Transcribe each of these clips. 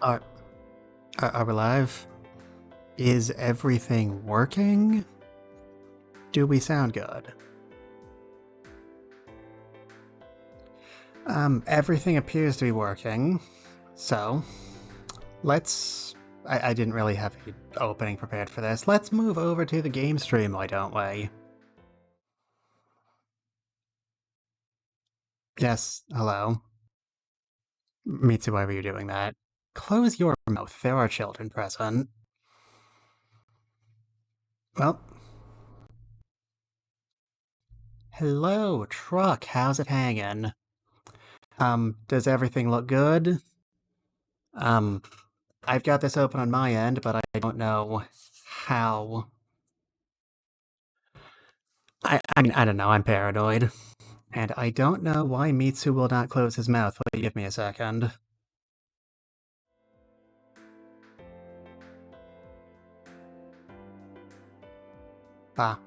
Are, are we live? Is everything working? Do we sound good? Everything appears to be working. So, let's... I didn't really have an opening prepared for this. Let's move over to the game stream, why don't we? Yes, hello. Mitsu, why were you doing that? Close your mouth, there are children present. Well... Hello, truck, how's it hanging? Does everything look good? I've got this open on my end, but I don't know how... I mean, I don't know, I'm paranoid. And I don't know why Mitsu will not close his mouth. Will you give me a second? Bah.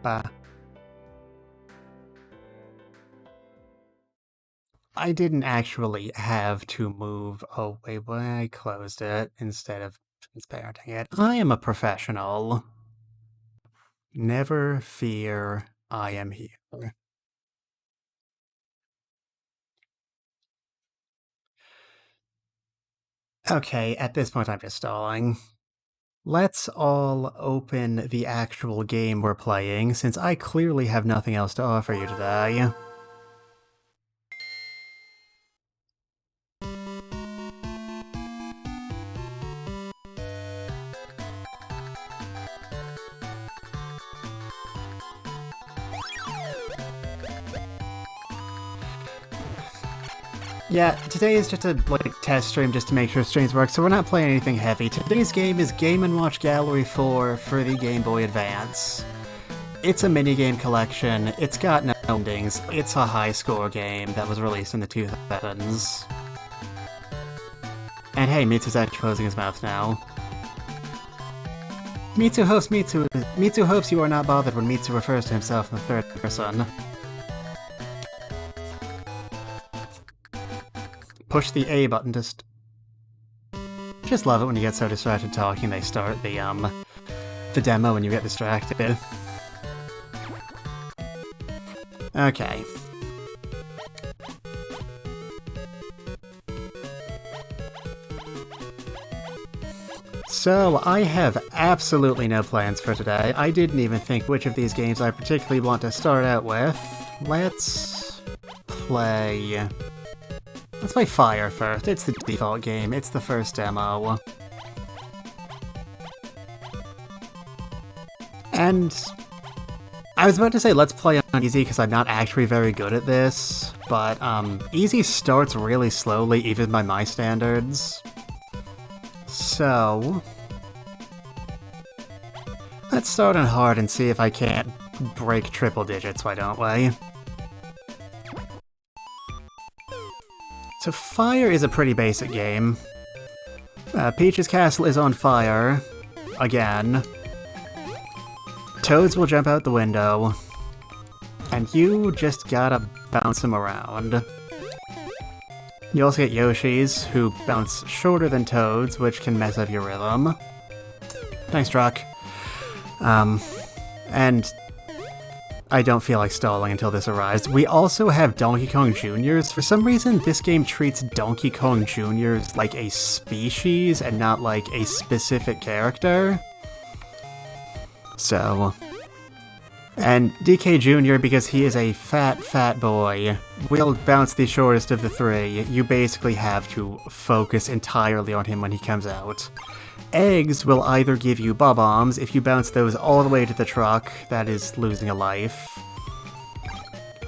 Bah. I didn't actually have to move away when I closed it instead of transparenting it. I am a professional. Never fear, I am here. Okay, at this point I'm just stalling. Let's all open the actual game we're playing, since I clearly have nothing else to offer you today. Yeah, today is just a test stream just to make sure streams work, so we're not playing anything heavy. Today's game is Game & Watch Gallery 4 for the Game Boy Advance. It's a minigame collection, it's got no endings, it's a high-score game that was released in the 2000s. And hey, Mitsu's actually closing his mouth now. Mitsu hopes you are not bothered when Mitsu refers to himself in the third person. Push the A button, just love it when you get so distracted talking they start the demo and you get distracted. Okay. So, I have absolutely no plans for today. I didn't even think which of these games I particularly want to start out with. Let's play Fire first. It's the default game. It's the first demo. And I was about to say let's play on easy because I'm not actually very good at this, but easy starts really slowly even by my standards. So let's start on hard and see if I can't break triple digits, why don't we? So Fire is a pretty basic game. Peach's castle is on fire. Again. Toads will jump out the window. And you just gotta bounce them around. You also get Yoshis, who bounce shorter than Toads, which can mess up your rhythm. Thanks, Truck. And I don't feel like stalling until this arrives. We also have Donkey Kong Jr.'s. For some reason, this game treats Donkey Kong Jr.'s like a species and not like a specific character. So... And DK Jr., because he is a fat boy, will bounce the shortest of the three. You basically have to focus entirely on him when he comes out. Eggs will either give you bob-ombs. If you bounce those all the way to the truck, that is losing a life.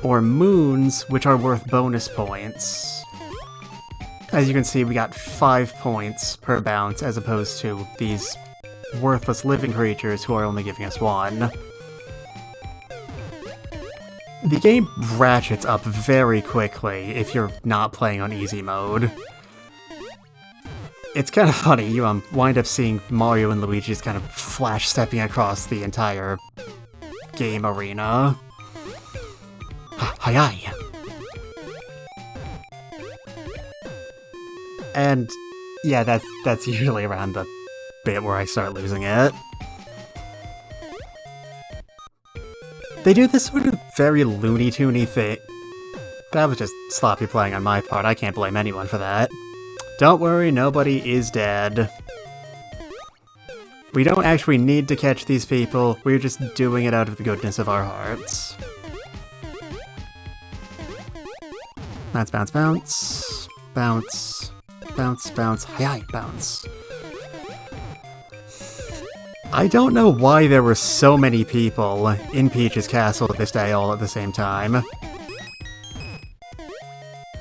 Or moons, which are worth bonus points. As you can see, we got 5 points per bounce, as opposed to these worthless living creatures who are only giving us 1. The game ratchets up very quickly if you're not playing on easy mode. It's kind of funny, you wind up seeing Mario and Luigi just kind of flash-stepping across the entire game arena. Hi-hi! And Yeah, that's usually around the bit where I start losing it. They do this sort of very Looney Toony thing. That was just sloppy playing on my part, I can't blame anyone for that. Don't worry, nobody is dead. We don't actually need to catch these people, we're just doing it out of the goodness of our hearts. Bounce, bounce, bounce. Bounce. Bounce, bounce. Hi, bounce. I don't know why there were so many people in Peach's castle this day all at the same time.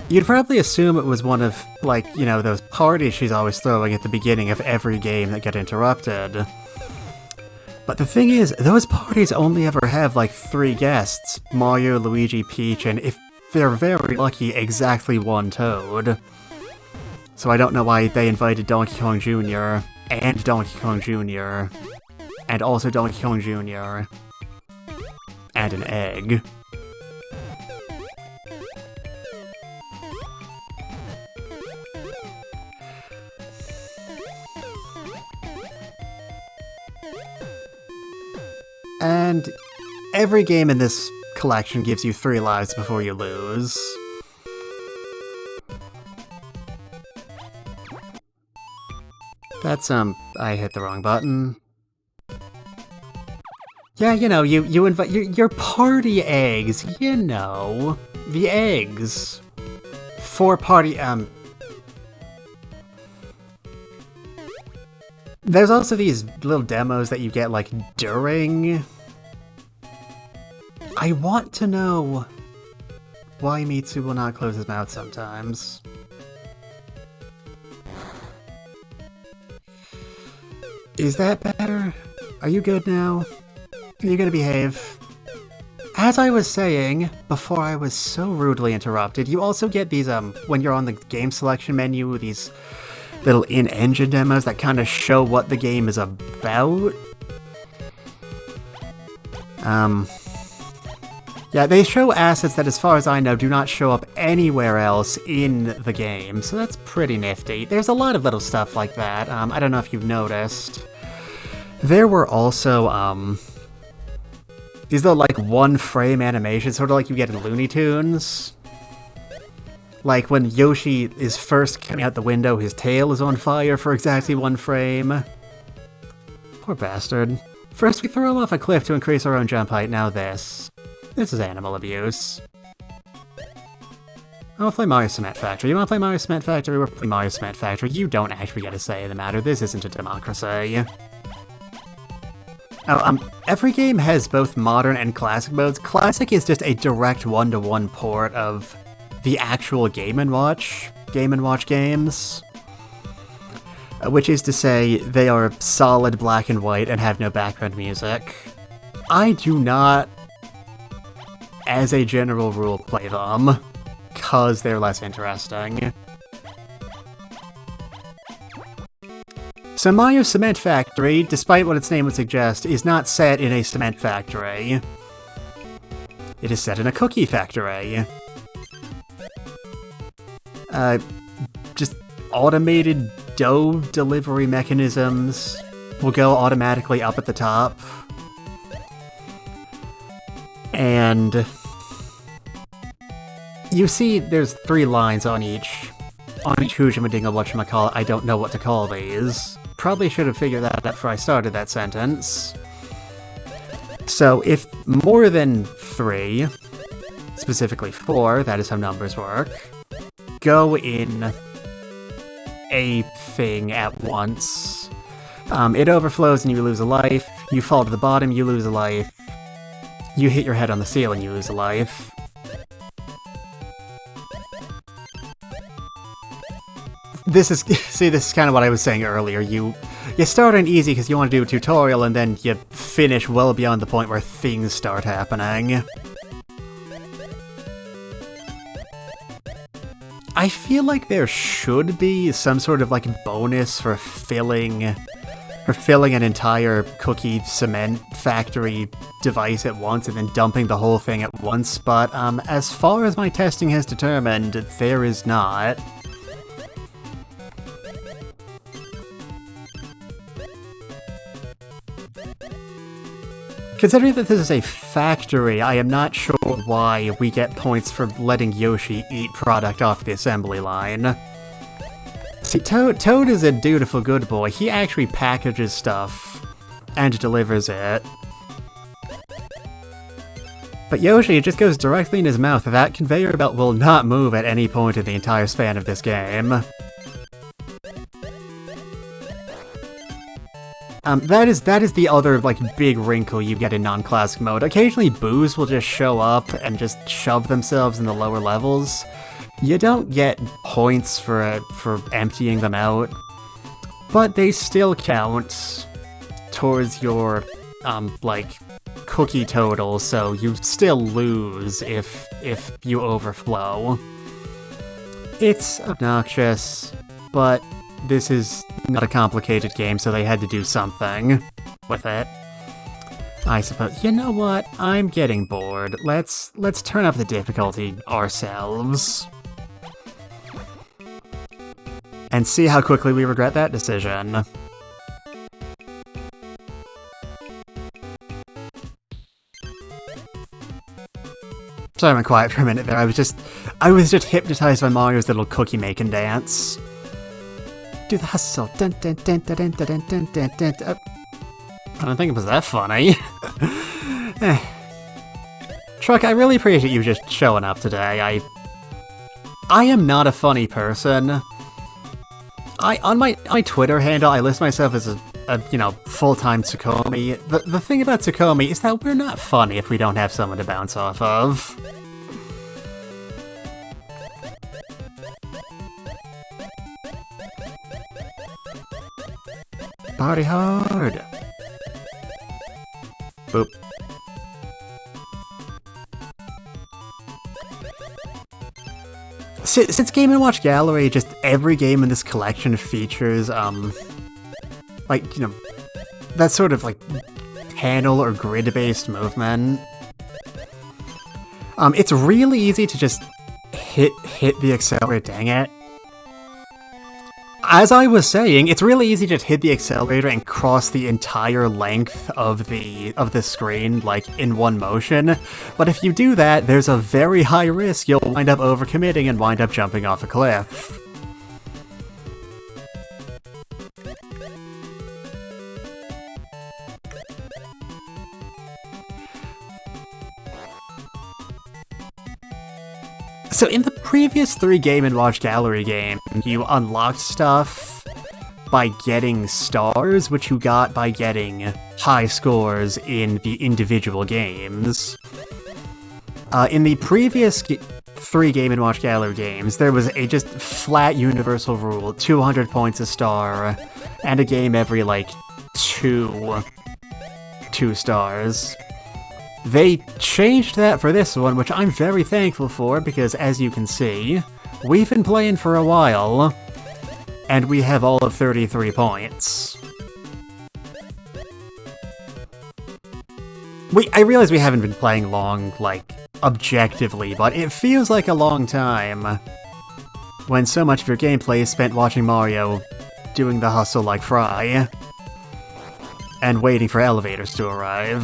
You'd probably assume it was one of, like, you know, those parties she's always throwing at the beginning of every game that get interrupted. But the thing is, those parties only ever have, like, 3 guests. Mario, Luigi, Peach, and if they're very lucky, exactly 1 Toad. So I don't know why they invited Donkey Kong Jr. and Donkey Kong Jr. and also Donkey Kong Jr. and an egg. And every game in this collection gives you 3 lives before you lose. That's, I hit the wrong button. Yeah, you know, you invite your party eggs, you know. The eggs. For party, There's also these little demos that you get, like, during... I want to know why Mitsu will not close his mouth sometimes. Is that better? Are you good now? Are you gonna behave? As I was saying, before I was so rudely interrupted, you also get these, when you're on the game selection menu, these little in-engine demos that kind of show what the game is about. Yeah, they show assets that, as far as I know, do not show up anywhere else in the game, so that's pretty nifty. There's a lot of little stuff like that. I don't know if you've noticed. There were also, these little, like, 1-frame animations, sort of like you get in Looney Tunes. Like, when Yoshi is first coming out the window, his tail is on fire for exactly 1 frame. Poor bastard. First we throw him off a cliff to increase our own jump height, now this. This is animal abuse. I wanna play Mario Cement Factory. You wanna play Mario Cement Factory? We're playing Mario Cement Factory. You don't actually get a say in the matter. This isn't a democracy. Oh, every game has both modern and classic modes. Classic is just a direct 1-to-1 port of the actual Game & Watch games. Which is to say, they are solid black and white and have no background music. I do not, as a general rule, play them, cause they're less interesting. So Mario Cement Factory, despite what its name would suggest, is not set in a cement factory. It is set in a cookie factory. Just automated dough delivery mechanisms will go automatically up at the top. And you see there's 3 lines on each Hoojamadinga whatchamacallit. I don't know what to call these. Probably should have figured that out before I started that sentence. So if more than 3, specifically 4, that is how numbers work, go in a thing at once, it overflows and you lose a life. You fall to the bottom, you lose a life. You hit your head on the ceiling, you lose a life. This is kind of what I was saying earlier. You start on easy because you want to do a tutorial, and then you finish well beyond the point where things start happening. I feel like there should be some sort of, like, bonus for filling an entire cookie cement factory device at once and then dumping the whole thing at once, but as far as my testing has determined, there is not. Considering that this is a factory, I am not sure why we get points for letting Yoshi eat product off the assembly line. See, Toad is a dutiful good boy. He actually packages stuff and delivers it. But Yoshi, it just goes directly in his mouth. That conveyor belt will not move at any point in the entire span of this game. That is the other, like, big wrinkle you get in non-classic mode. Occasionally, boos will just show up and just shove themselves in the lower levels. You don't get points for emptying them out, but they still count towards your, like, cookie total, so you still lose if you overflow. It's obnoxious, but this is not a complicated game, so they had to do something with it. I suppose. You know what? I'm getting bored. Let's turn up the difficulty ourselves. And see how quickly we regret that decision. Sorry, I went quiet for a minute there. I was just hypnotized by Mario's little cookie making dance. Do the hustle. Dun, dun, dun, dun, dun, dun, dun, dun, dun, dun. I don't think it was that funny. Truck, I really appreciate you just showing up today. I am not a funny person. On my Twitter handle, I list myself as a full-time Tsukomi. The thing about Tsukomi is that we're not funny if we don't have someone to bounce off of. Party hard! Boop. Since Game & Watch Gallery, just every game in this collection features, that sort of, like, panel or grid-based movement. It's really easy to just hit the accelerator, dang it. As I was saying, it's really easy to just hit the accelerator and cross the entire length of the screen, like, in one motion. But if you do that, there's a very high risk you'll wind up overcommitting and wind up jumping off a cliff. So in the previous 3 Game & Watch Gallery games, you unlocked stuff by getting stars, which you got by getting high scores in the individual games. In the previous 3 Game & Watch Gallery games, there was a just flat universal rule, 200 points a star, and a game every, like, 2 stars. They changed that for this one, which I'm very thankful for, because as you can see, we've been playing for a while, and we have all of 33 points. I realize we haven't been playing long, like, objectively, but it feels like a long time when so much of your gameplay is spent watching Mario doing the hustle like Fry, and waiting for elevators to arrive.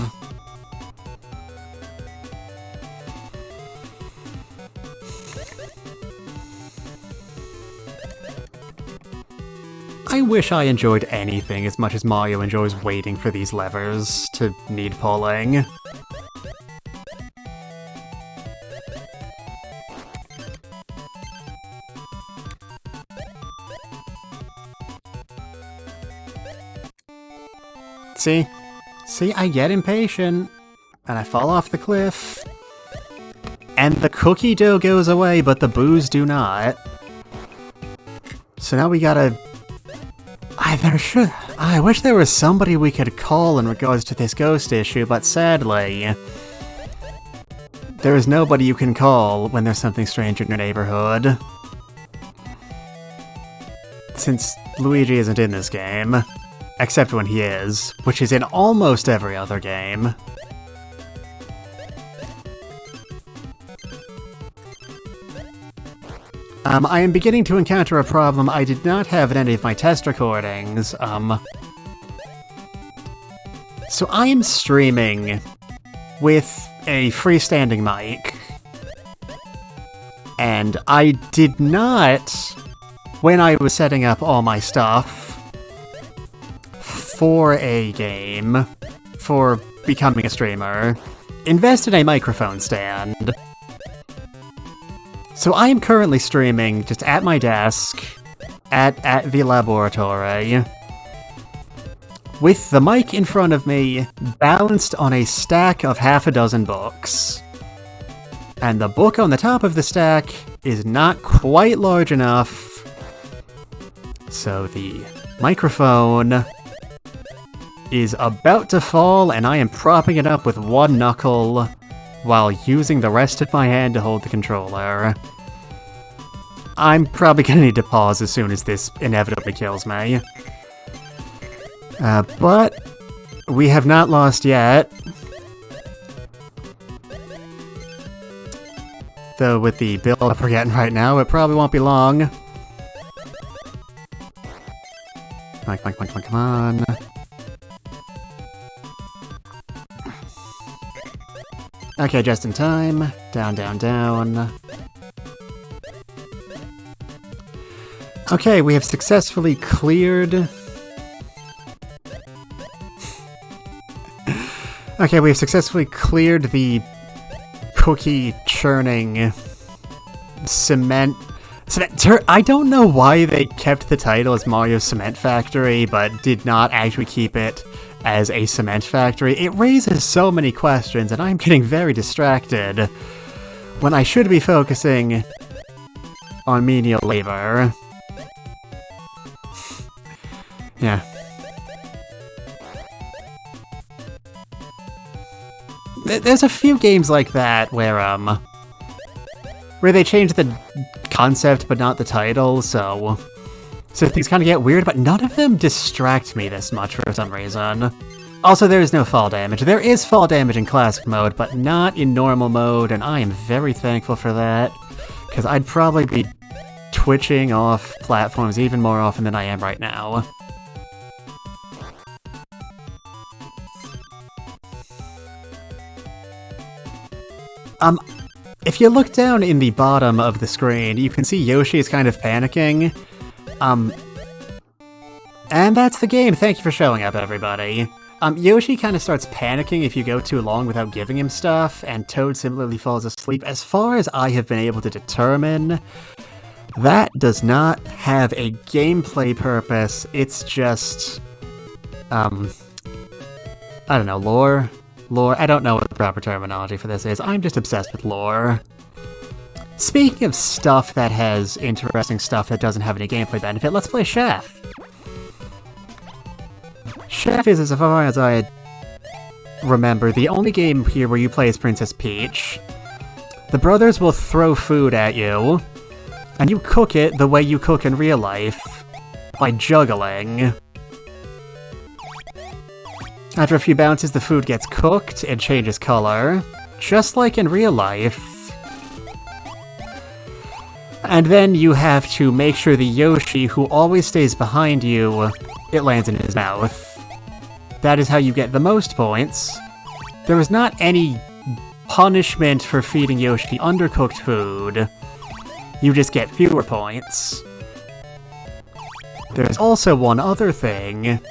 I wish I enjoyed anything as much as Mario enjoys waiting for these levers to need pulling. See, I get impatient, and I fall off the cliff, and the cookie dough goes away, but the boos do not. So now we gotta... I wish there was somebody we could call in regards to this ghost issue, but sadly, there is nobody you can call when there's something strange in your neighborhood. Since Luigi isn't in this game, except when he is, which is in almost every other game. I am beginning to encounter a problem I did not have in any of my test recordings. So I am streaming with a freestanding mic, and I did not, when I was setting up all my stuff for a game, for becoming a streamer, invest in a microphone stand. So I am currently streaming just at my desk, at the laboratory, with the mic in front of me, balanced on a stack of half a dozen books. And the book on the top of the stack is not quite large enough, so the microphone is about to fall, and I am propping it up with one knuckle while using the rest of my hand to hold the controller. I'm probably gonna need to pause as soon as this inevitably kills me. But we have not lost yet. Though with the build-up we're getting right now, it probably won't be long. Come on. Okay, just in time. Down, down, down. Okay, we have successfully cleared... Okay, we've successfully cleared the cookie churning cement... I don't know why they kept the title as Mario's Cement Factory, but did not actually keep it as a cement factory. It raises so many questions, and I'm getting very distracted when I should be focusing on menial labor. Yeah. There's a few games like that where they change the concept but not the title, so things kind of get weird, but none of them distract me this much for some reason. Also, there is no fall damage. There is fall damage in classic mode, but not in normal mode, and I am very thankful for that, because I'd probably be twitching off platforms even more often than I am right now. If you look down in the bottom of the screen, you can see Yoshi is kind of panicking. And that's the game. Thank you for showing up, everybody. Yoshi kind of starts panicking if you go too long without giving him stuff, and Toad similarly falls asleep. As far as I have been able to determine, that does not have a gameplay purpose. It's just, I don't know, lore? Lore? I don't know what the proper terminology for this is. I'm just obsessed with lore. Speaking of stuff that has interesting stuff that doesn't have any gameplay benefit, let's play Chef. Chef is, as far as I remember, the only game here where you play as Princess Peach. The brothers will throw food at you, and you cook it the way you cook in real life, by juggling. After a few bounces, the food gets cooked and changes color, just like in real life. And then you have to make sure the Yoshi, who always stays behind you, it lands in his mouth. That is how you get the most points. There is not any punishment for feeding Yoshi undercooked food. You just get fewer points. There's also one other thing.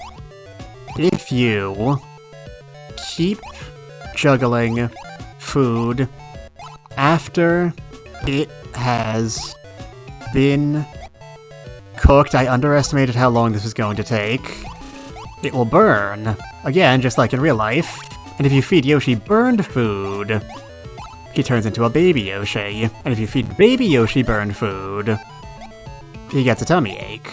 If you keep juggling food after it has been cooked, I underestimated how long this was going to take, it will burn. Again, just like in real life. And if you feed Yoshi burned food, he turns into a baby Yoshi. And if you feed baby Yoshi burned food, he gets a tummy ache.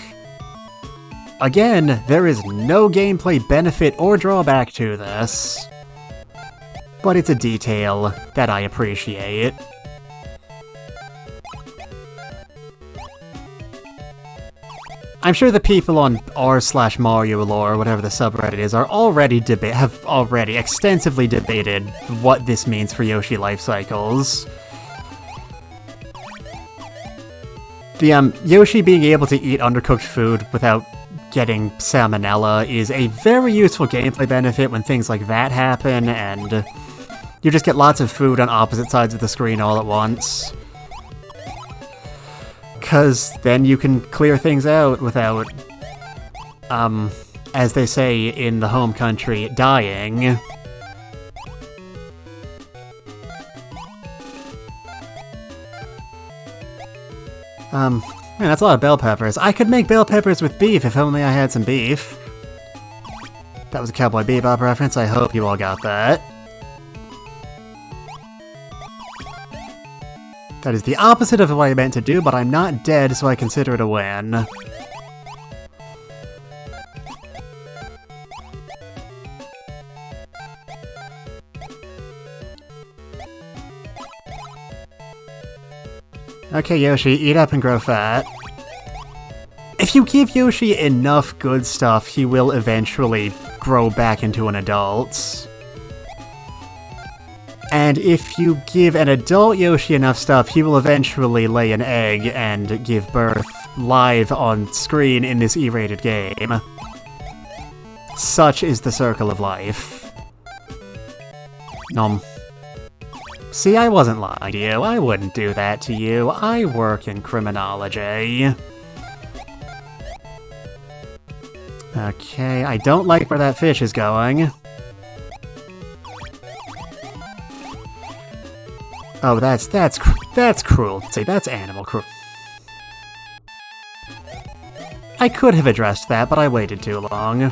Again, there is no gameplay benefit or drawback to this, but it's a detail that I appreciate. I'm sure the people on r/Mario lore, whatever the subreddit is, have already extensively debated what this means for Yoshi life cycles. The Yoshi being able to eat undercooked food without getting salmonella is a very useful gameplay benefit when things like that happen, and you just get lots of food on opposite sides of the screen all at once. 'Cause then you can clear things out without, as they say in the home country, dying. Man, that's a lot of bell peppers. I could make bell peppers with beef if only I had some beef. That was a Cowboy Bebop reference, I hope you all got that. That is the opposite of what I meant to do, but I'm not dead, so I consider it a win. Okay, Yoshi, eat up and grow fat. If you give Yoshi enough good stuff, he will eventually grow back into an adult. And if you give an adult Yoshi enough stuff, he will eventually lay an egg and give birth live on screen in this E-rated game. Such is the circle of life. Nom. See, I wasn't lying to you. I wouldn't do that to you. I work in criminology. Okay, I don't like where that fish is going. Oh, that's cruelty. That's animal cruelty. I could have addressed that, but I waited too long.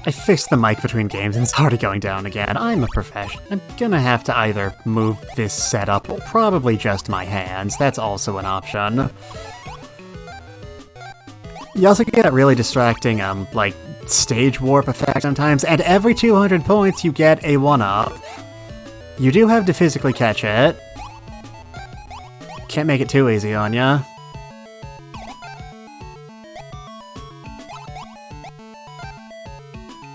I fixed the mic between games and it's already going down again. I'm a professional. I'm gonna have to either move this setup or probably just my hands. That's also an option. You also get a really distracting, like, stage warp effect sometimes, and every 200 points you get a 1-up. You do have to physically catch it. Can't make it too easy on ya.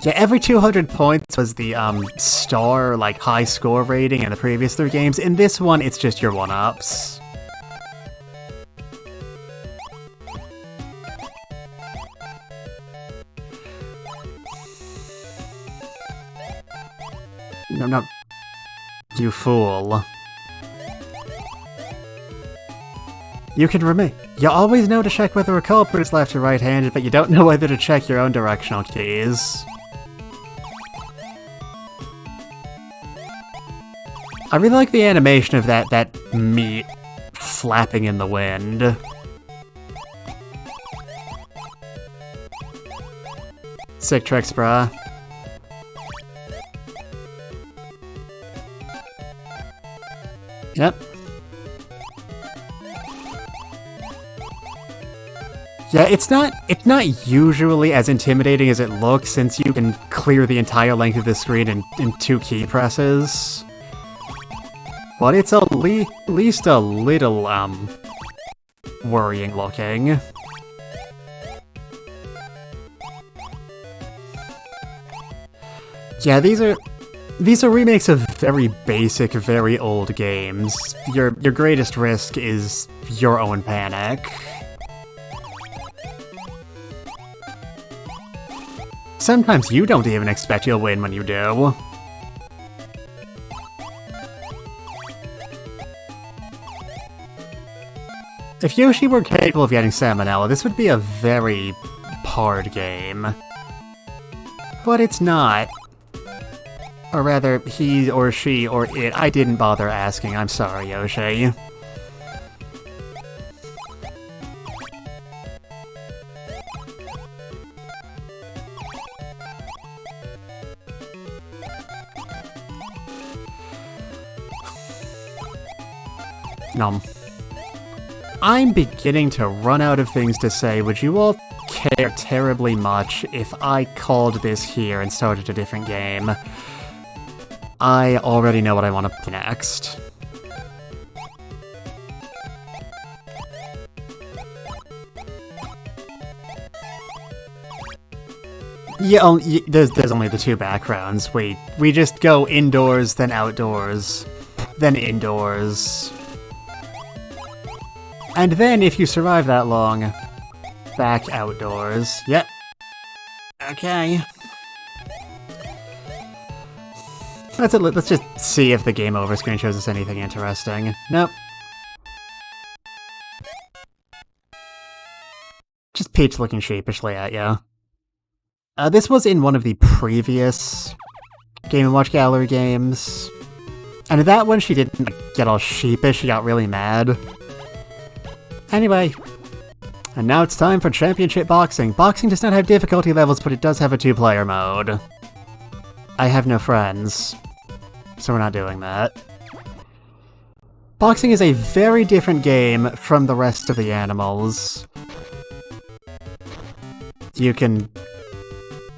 Yeah, every 200 points was the, star, like, high score rating in the previous 3 games. In this one, it's just your 1-ups. No. You fool. You can remain. You always know to check whether a culprit is left or right-handed, but you don't know whether to check your own directional keys. I really like the animation of that meat flapping in the wind. Sick tricks, brah. Yep. Yeah, it's not usually as intimidating as it looks, since you can clear the entire length of the screen in 2 key presses. But it's at least a little, worrying looking. Yeah, these are remakes of very basic, very old games. Your greatest risk is your own panic. Sometimes you don't even expect you'll win when you do. If Yoshi were capable of getting salmonella, this would be a very hard game. But it's not. Or rather, he or she or it. I didn't bother asking. I'm sorry, Yoshi. Nom. I'm beginning to run out of things to say. Would you all care terribly much if I called this here and started a different game? I already know what I want to play next. Yeah, there's only the 2 backgrounds. We just go indoors, then outdoors. then indoors. And then, if you survive that long, back outdoors. Yep. Okay. That's it. Let's just see if the game over screen shows us anything interesting. Nope. Just Peach looking sheepishly at you. This was in one of the previous Game & Watch Gallery games. And in that one, she didn't get all sheepish, she got really mad. Anyway. And now it's time for Championship Boxing. Boxing does not have difficulty levels, but it does have a 2-player mode. I have no friends, so we're not doing that. Boxing is a very different game from the rest of the animals. You can...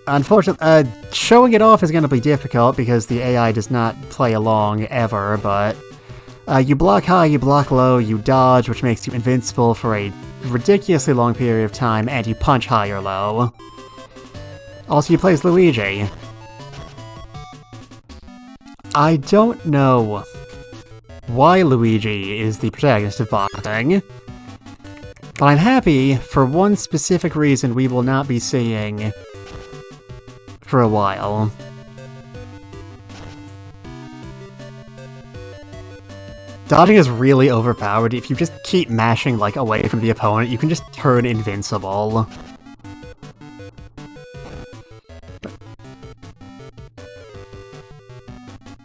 Unfortunately, showing it off is going to be difficult because the AI does not play along ever, but you block high, you block low, you dodge, which makes you invincible for a ridiculously long period of time, and you punch high or low. Also, you play as Luigi. I don't know why Luigi is the protagonist of boxing, but I'm happy for one specific reason we will not be seeing for a while. Dodging is really overpowered. If you just keep mashing like away from the opponent, you can just turn invincible.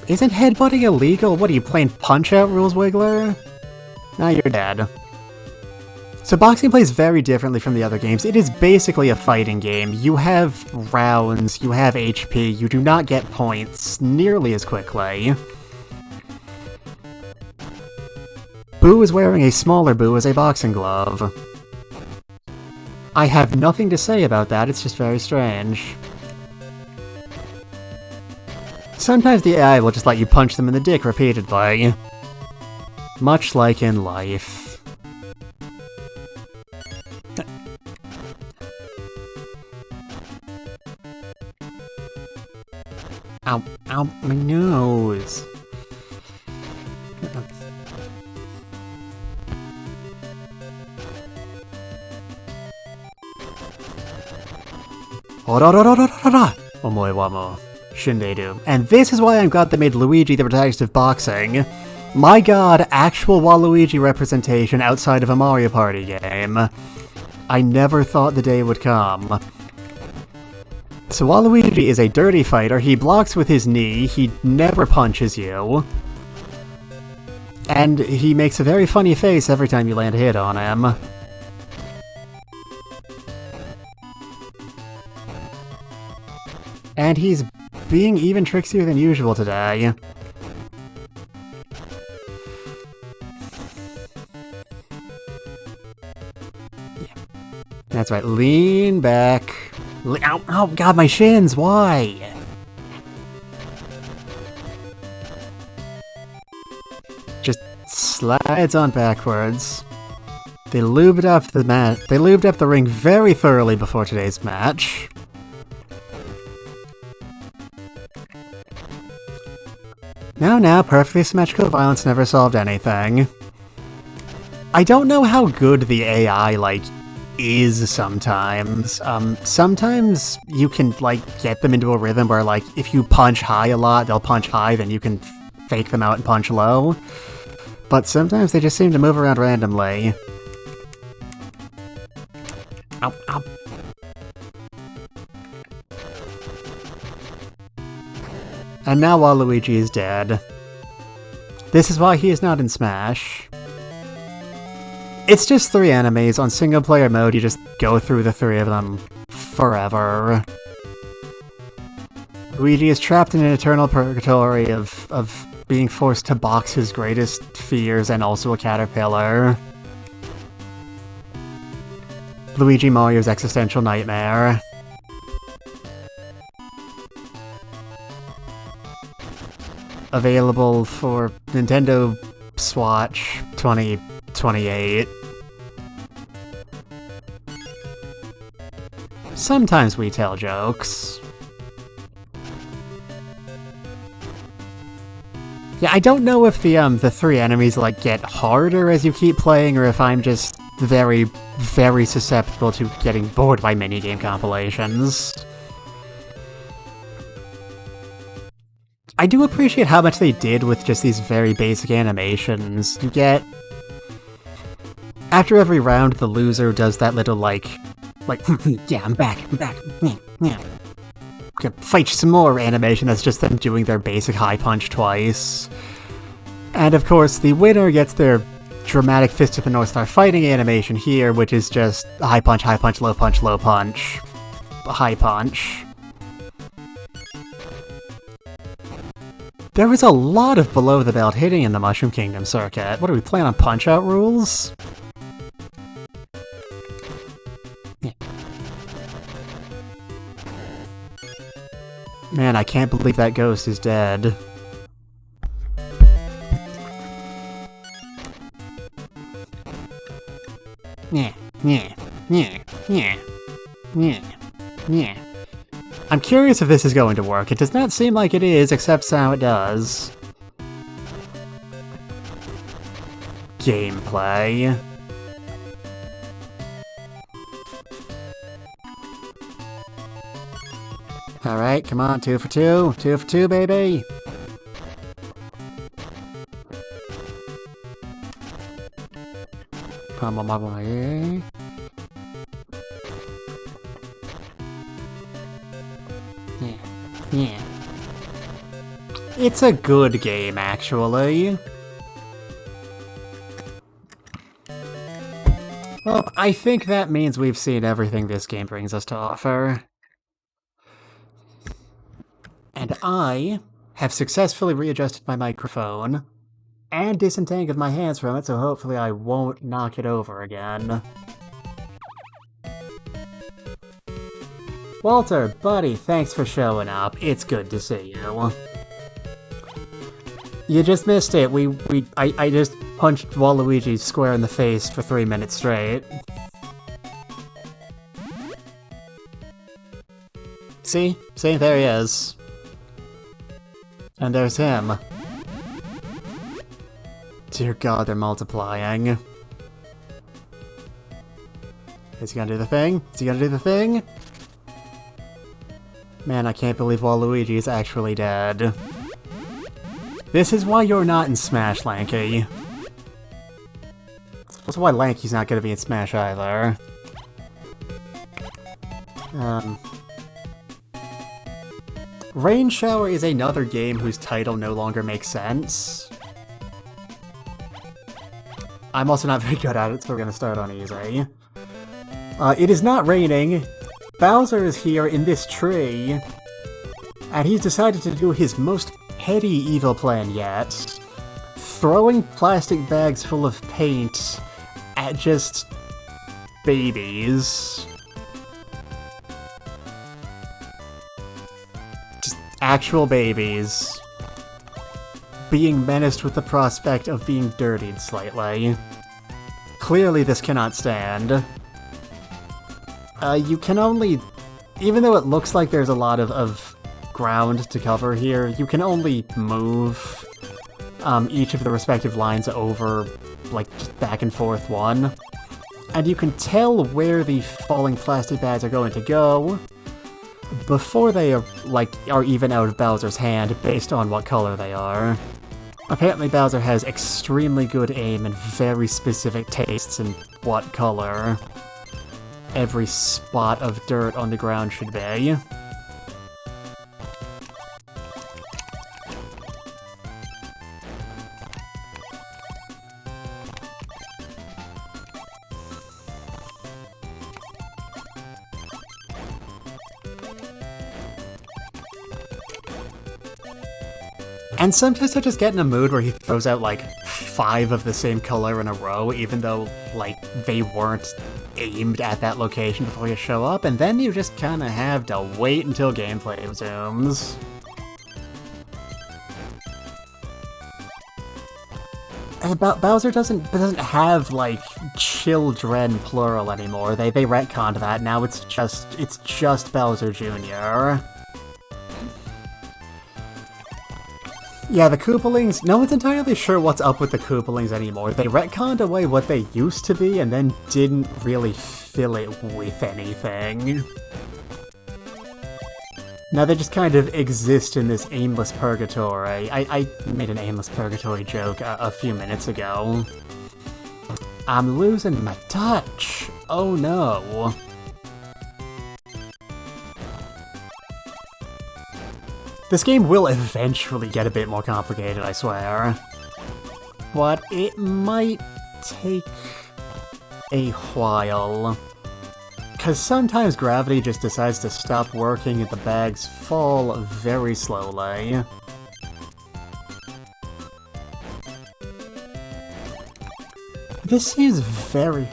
Isn't headbutting illegal? What are you playing Punch-Out rules, Wiggler? Now you're dead. So boxing plays very differently from the other games. It is basically a fighting game. You have rounds, you have HP, you do not get points nearly as quickly. Boo is wearing a smaller Boo as a boxing glove. I have nothing to say about that, it's just very strange. Sometimes the AI will just let you punch them in the dick repeatedly. Much like in life. Ow, ow, my nose. Omoe wamo. Shindedu. And this is why I'm glad they made Luigi the protagonist of boxing. My god, actual Waluigi representation outside of a Mario Party game. I never thought the day would come. So Waluigi is a dirty fighter, he blocks with his knee, he never punches you. And he makes a very funny face every time you land a hit on him. And he's being even trickier than usual today. Yeah. That's right, lean back. Ow, oh god, my shins, why? Just slides on backwards. They lubed up the ring very thoroughly before today's match. Now, perfectly symmetrical violence never solved anything. I don't know how good the AI, is sometimes. Sometimes you can, get them into a rhythm where, if you punch high a lot, they'll punch high, then you can fake them out and punch low. But sometimes they just seem to move around randomly. Ow, ow. And now Waluigi is dead. This is why he is not in Smash. It's just 3 enemies. On single-player mode, you just go through the 3 of them forever. Luigi is trapped in an eternal purgatory of being forced to box his greatest fears and also a caterpillar. Luigi Mario's existential nightmare. Available for Nintendo Swatch 2028. Sometimes we tell jokes. Yeah, I don't know if the three enemies, like, get harder as you keep playing, or if I'm just very, very susceptible to getting bored by minigame compilations. I do appreciate how much they did with just these very basic animations. You get... After every round, the loser does that little, like, yeah, I'm back, yeah. Gonna fight some more animation that's just them doing their basic high punch twice. And of course, the winner gets their dramatic Fist of the North Star fighting animation here, which is just high punch, low punch, low punch, high punch. There was a lot of below-the-belt hitting in the Mushroom Kingdom circuit. What are we playing on Punch-Out rules? Yeah. Man, I can't believe that ghost is dead. Yeah. I'm curious if this is going to work. It does not seem like it is, except how it does. Gameplay. Alright, come on, 2 for 2. 2 for 2, baby! Yeah. It's a good game, actually. Well, I think that means we've seen everything this game brings us to offer. And I have successfully readjusted my microphone and disentangled my hands from it, so hopefully I won't knock it over again. Walter, buddy, thanks for showing up. It's good to see you. You just missed it. I just punched Waluigi square in the face for 3 minutes straight. See? See, there he is. And there's him. Dear God, they're multiplying. Is he gonna do the thing? Is he gonna do the thing? Man, I can't believe Waluigi is actually dead. This is why you're not in Smash, Lanky. That's why Lanky's not gonna be in Smash either. Rain Shower is another game whose title no longer makes sense. I'm also not very good at it, so we're gonna start on easy. It is not raining. Bowser is here in this tree, and he's decided to do his most petty evil plan yet. Throwing plastic bags full of paint at just babies. Just actual babies. Being menaced with the prospect of being dirtied slightly. Clearly this cannot stand. You can only... Even though it looks like there's a lot of ground to cover here, you can only move each of the respective lines over, like, just back and forth one. And you can tell where the falling plastic bags are going to go before they are even out of Bowser's hand, based on what color they are. Apparently Bowser has extremely good aim and very specific tastes in what color every spot of dirt on the ground should be. And sometimes I just get in a mood where he throws out, like, 5 of the same color in a row, even though, like, they weren't aimed at that location before you show up, and then you just kinda have to wait until gameplay resumes. And Bowser doesn't have, like, children plural anymore. They retconned that, now it's just Bowser Jr. Yeah, the Koopalings, no one's entirely sure what's up with the Koopalings anymore. They retconned away what they used to be and then didn't really fill it with anything. Now they just kind of exist in this aimless purgatory. I made an aimless purgatory joke a few minutes ago. I'm losing my touch. Oh no. This game will eventually get a bit more complicated, I swear. But it might take a while. Because sometimes gravity just decides to stop working and the bags fall very slowly. This seems very...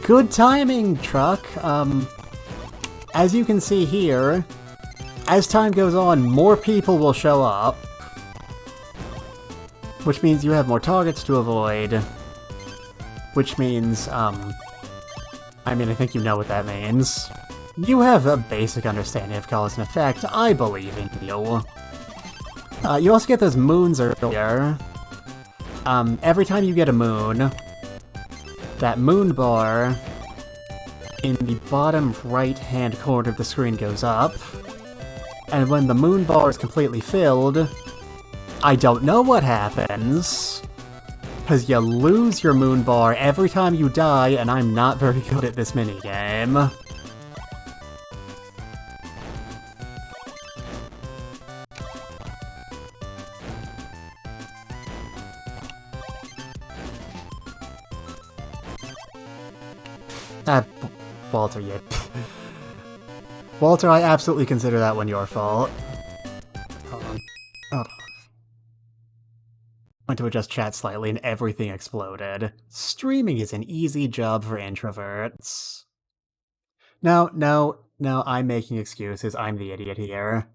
good timing, truck. As you can see here, as time goes on, more people will show up. Which means you have more targets to avoid. Which means, I mean, I think you know what that means. You have a basic understanding of cause and effect. I believe in you. You also get those moons earlier. Every time you get a moon, that moon bar in the bottom right-hand corner of the screen goes up. And when the moon bar is completely filled, I don't know what happens, because you lose your moon bar every time you die, and I'm not very good at this minigame. Walter, yeah. Walter, I absolutely consider that one your fault. Hold on. Hold on. I went to adjust chat slightly and everything exploded. Streaming is an easy job for introverts. No, I'm making excuses. I'm the idiot here.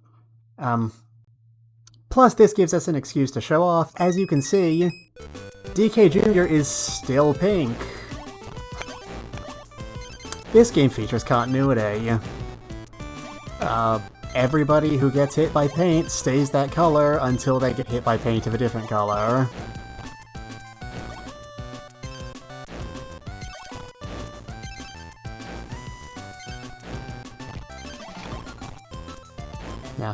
Plus, this gives us an excuse to show off. As you can see, DK Jr. is still pink. This game features continuity. Everybody who gets hit by paint stays that color until they get hit by paint of a different color. Yeah.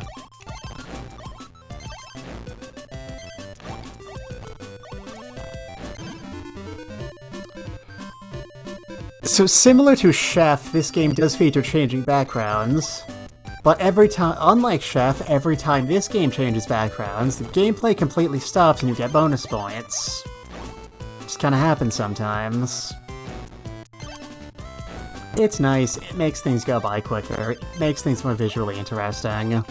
So similar to Chef, this game does feature changing backgrounds, but every time, unlike Chef, every time this game changes backgrounds, the gameplay completely stops and you get bonus points. Just kinda happens sometimes. It's nice, it makes things go by quicker, it makes things more visually interesting.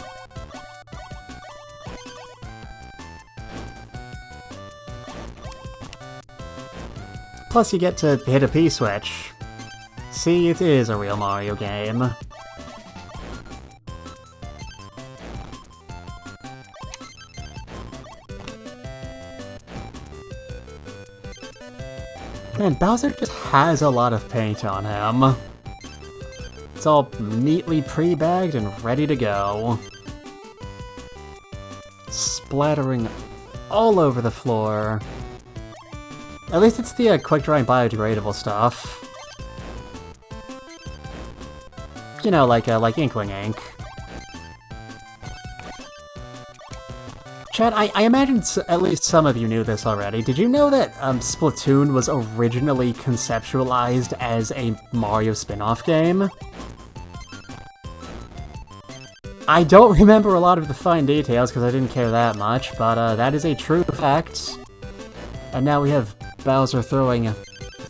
Plus you get to hit a P-switch. See, it is a real Mario game. Man, Bowser just has a lot of paint on him. It's all neatly pre-bagged and ready to go. Splattering all over the floor. At least it's the quick-drying biodegradable stuff. You know, like Inkling ink. Chat, I imagine at least some of you knew this already. Did you know that Splatoon was originally conceptualized as a Mario spin-off game? I don't remember a lot of the fine details because I didn't care that much, but that is a true fact. And now we have Bowser throwing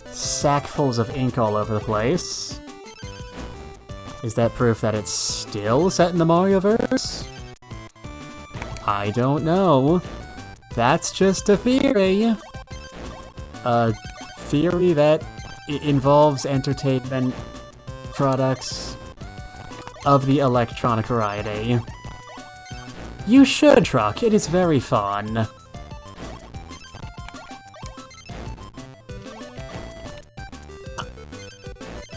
sackfuls of ink all over the place. Is that proof that it's still set in the Marioverse? I don't know. That's just a theory. A theory that involves entertainment products of the electronic variety. You should, Truck. It is very fun.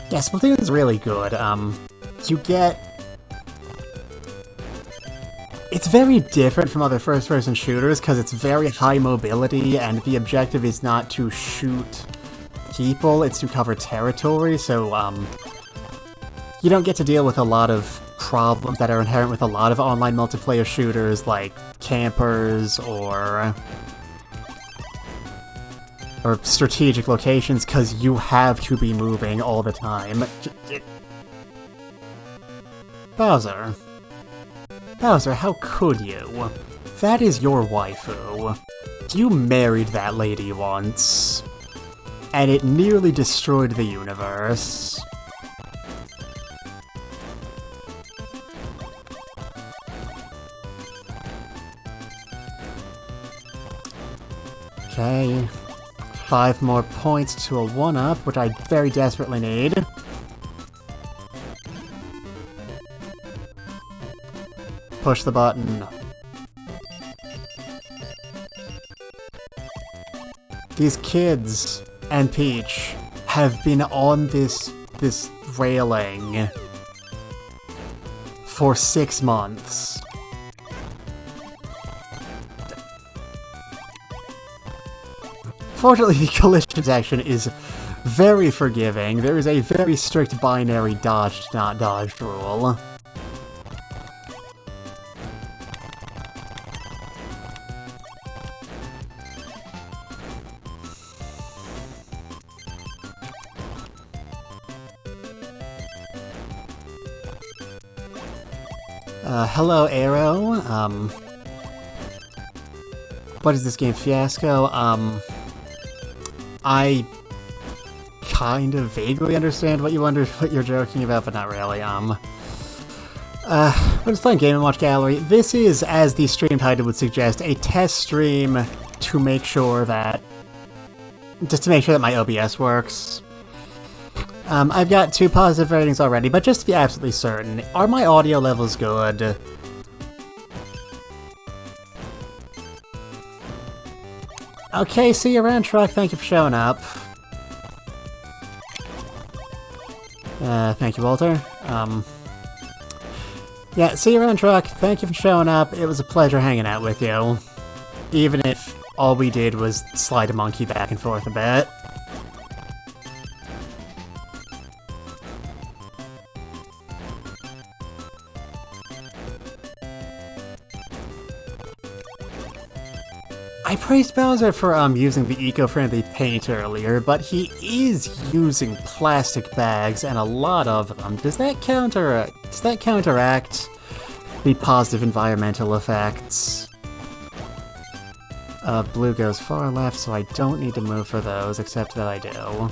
Yeah, Splatoon's really good. you get... It's very different from other first-person shooters because it's very high mobility and the objective is not to shoot people, it's to cover territory, so you don't get to deal with a lot of problems that are inherent with a lot of online multiplayer shooters like campers or strategic locations because you have to be moving all the time. Bowser. Bowser, how could you? That is your waifu. You married that lady once, and it nearly destroyed the universe. Okay. 5 more points to a 1-up, which I very desperately need. Push the button. These kids and Peach have been on this railing for 6 months. Fortunately, the collision detection is very forgiving. There is a very strict binary dodged, not dodged rule. Hello, Arrow. What is this game? Fiasco? I kind of vaguely understand what you're joking about, but not really. We're just playing Game & Watch Gallery. This is, as the stream title would suggest, a test stream to make sure that... just to make sure that my OBS works. I've got 2 positive ratings already, but just to be absolutely certain, are my audio levels good? Okay, see you around, Truck. Thank you for showing up. Thank you, Walter. Yeah, see you around, Truck. Thank you for showing up. It was a pleasure hanging out with you. Even if all we did was slide a monkey back and forth a bit. I praised Bowser for using the eco-friendly paint earlier, but he is using plastic bags and a lot of them. Does that counteract the positive environmental effects? Blue goes far left, so I don't need to move for those, except that I do.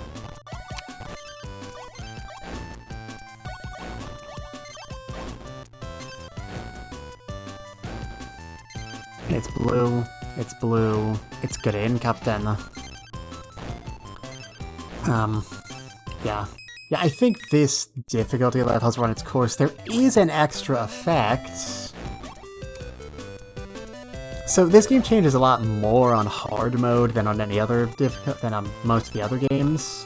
It's blue. It's blue. It's green, Captain. Yeah. Yeah, I think this difficulty level has run its course. There is an extra effect. So this game changes a lot more on hard mode than on any other than on most of the other games.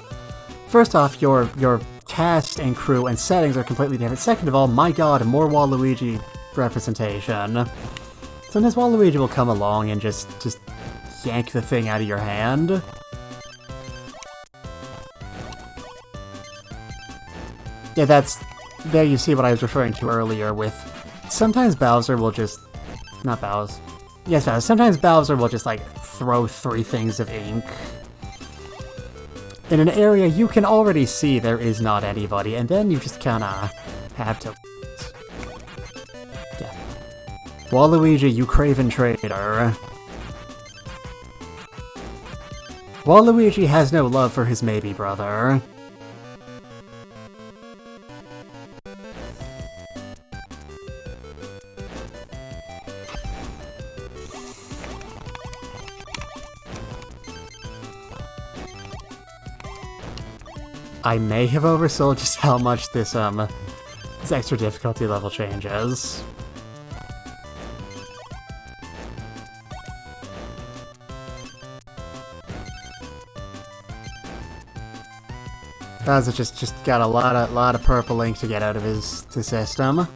First off, your cast and crew and settings are completely different. Second of all, my god, more Waluigi representation. Sometimes Waluigi will come along and just yank the thing out of your hand. Yeah, there you see what I was referring to earlier with... Sometimes Bowser will just... Not Bowser. Yes, Bowser. Sometimes Bowser will just, like, throw 3 things of ink in an area you can already see there is not anybody, and then you just kinda have to... Yeah. Waluigi, you craven traitor. Waluigi has no love for his maybe brother. I may have oversold just how much this extra difficulty level changes. Bowser just got a lot of purple ink to get out of his system.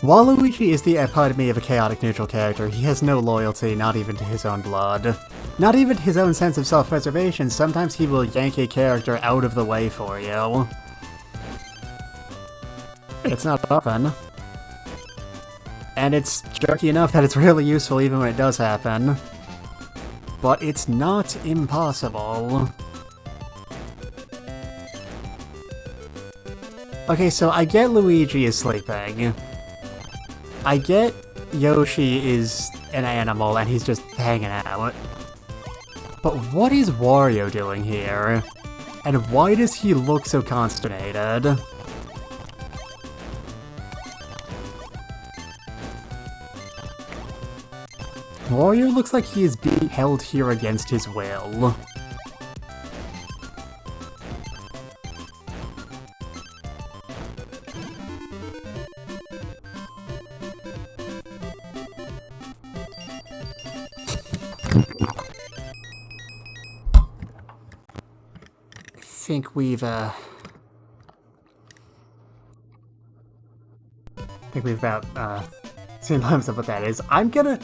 Waluigi is the epitome of a chaotic neutral character. He has no loyalty, not even to his own blood. Not even his own sense of self-preservation. Sometimes he will yank a character out of the way for you. It's not often. And it's jerky enough that it's really useful even when it does happen. But it's not impossible. Okay, so I get Luigi is sleeping. I get Yoshi is an animal and he's just hanging out. But what is Wario doing here? And why does he look so consternated? Wario looks like he is being held here against his will. I think we've about seen glimpse of what that is. I'm gonna,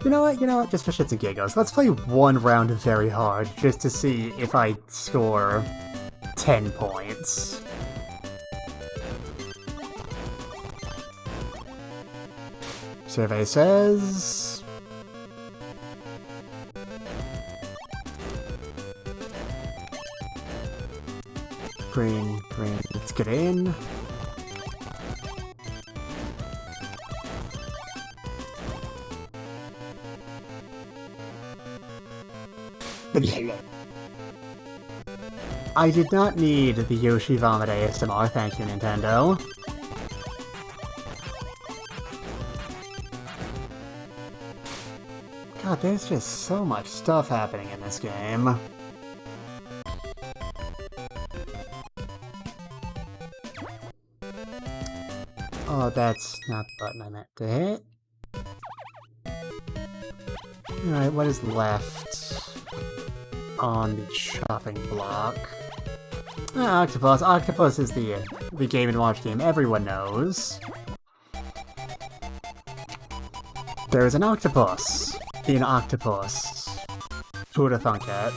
you know what, just for shits and giggles, let's play one round of very hard, just to see if I score 10 points. Survey says... Green, let's get in. I did not need the Yoshi Vomit ASMR, thank you, Nintendo. God, there's just so much stuff happening in this game. Oh, that's not the button I meant to hit. Alright, what is left on the chopping block? Octopus. Octopus is the Game & Watch game everyone knows. There is an octopus in Octopus. Who would have thunk it?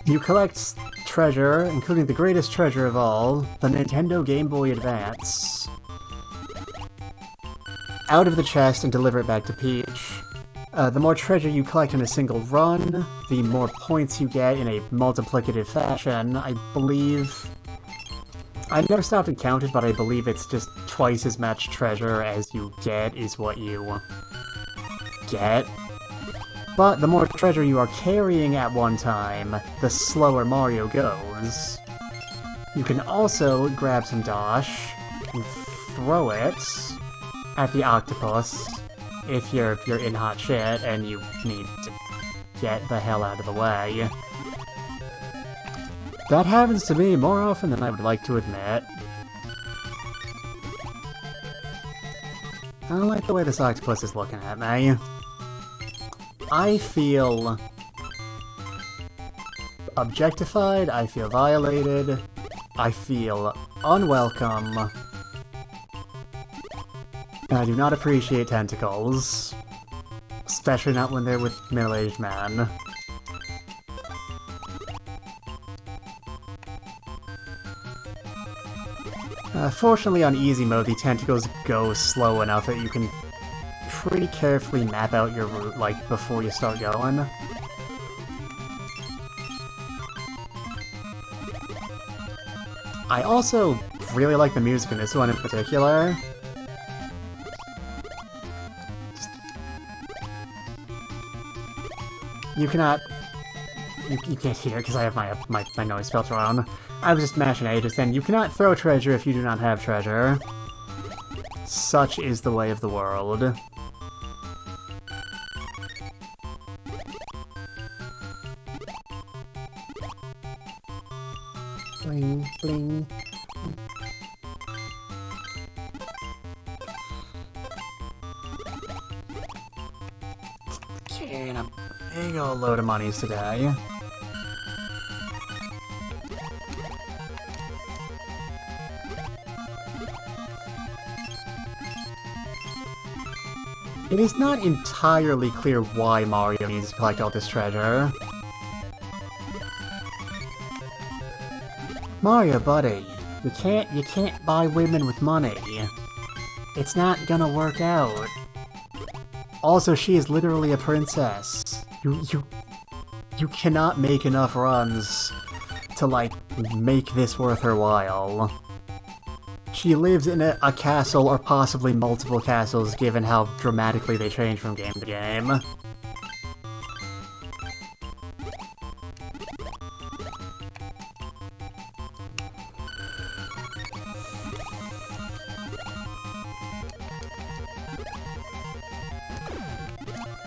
You collect treasure, including the greatest treasure of all, the Nintendo Game Boy Advance, out of the chest and deliver it back to Peach. The more treasure you collect in a single run, the more points you get in a multiplicative fashion. I believe... I never stopped and counted, but I believe it's just twice as much treasure as you get is what you get. But the more treasure you are carrying at one time, the slower Mario goes. You can also grab some Dosh and throw it at the octopus if you're in hot shit and you need to get the hell out of the way. That happens to me more often than I would like to admit. I don't like the way this octopus is looking at me. I feel objectified, I feel violated, I feel unwelcome, and I do not appreciate tentacles, especially not when they're with middle-aged men. Fortunately on easy mode, the tentacles go slow enough that you can pretty carefully map out your route, like, before you start going. I also really like the music in this one in particular. You cannot... You can't hear because I have my noise filter on. I was just mashing A just then. You cannot throw treasure if you do not have treasure. Such is the way of the world. making a big old load of monies today. It is not entirely clear why Mario needs to collect all this treasure. Mario, buddy, you can't buy women with money. It's not gonna work out. Also, she is literally a princess. You cannot make enough runs to, like, make this worth her while. She lives in a castle, or possibly multiple castles, given how dramatically they change from game to game.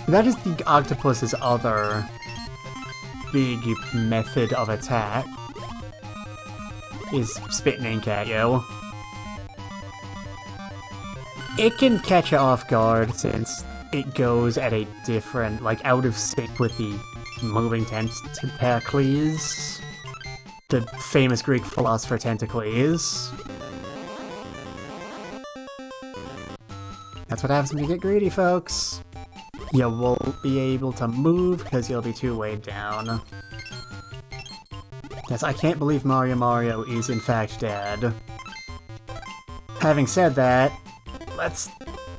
That is the octopus's other big method of attack, is spitting ink at you. It can catch you off guard since it goes at a different, like, out of sync with the moving tentacles, the famous Greek philosopher Tentacles. That's what happens when you get greedy, folks. You won't be able to move because you'll be too weighed down. Yes, I can't believe Mario is in fact dead. Having said that,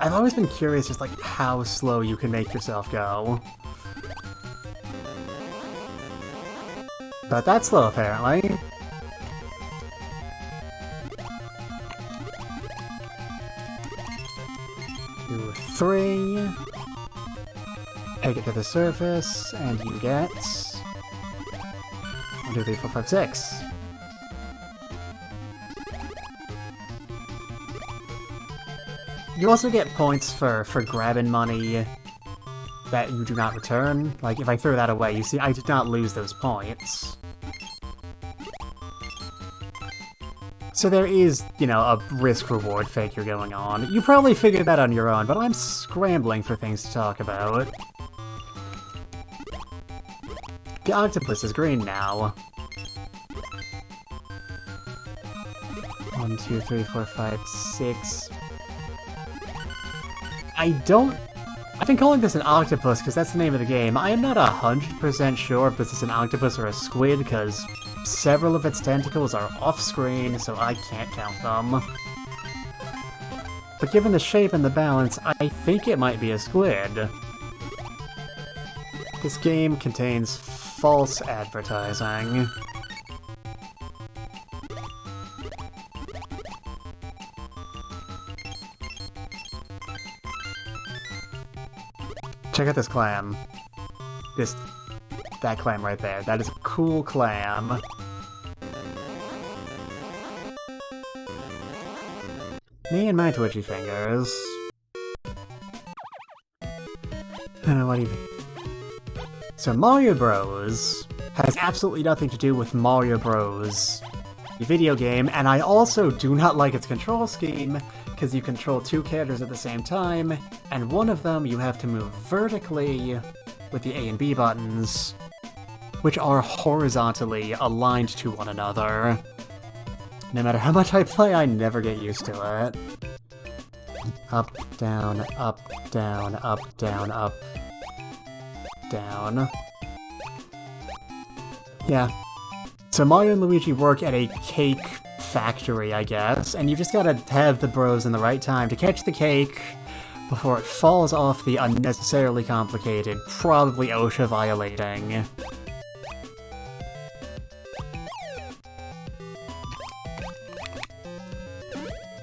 I've always been curious just like how slow you can make yourself go. But that's slow apparently. Two, three. Take it to the surface, and you get 1, 2, 3, 4, 5, 6. You also get points for grabbing money that you do not return. Like, if I throw that away, you see, I did not lose those points. So there is, you know, a risk-reward figure going on. You probably figured that on your own, but I'm scrambling for things to talk about. The octopus is green now. 1, 2, 3, 4, 5, 6... I've been calling this an octopus because that's the name of the game. I am not 100% sure if this is an octopus or a squid because several of its tentacles are off-screen, so I can't count them. But given the shape and the balance, I think it might be a squid. This game contains false advertising. Check out this clam. That clam right there. That is a cool clam. Me and my twitchy fingers. What do you think? So Mario Bros. Has absolutely nothing to do with Mario Bros. The video game, and I also do not like its control scheme, because you control 2 characters at the same time, and one of them you have to move vertically with the A and B buttons, which are horizontally aligned to one another. No matter how much I play, I never get used to it. Up, down, up, down, up, down, up, down. Yeah. So Mario and Luigi work at a cake factory, I guess, and you just gotta have the bros in the right time to catch the cake before it falls off the unnecessarily complicated, probably OSHA violating.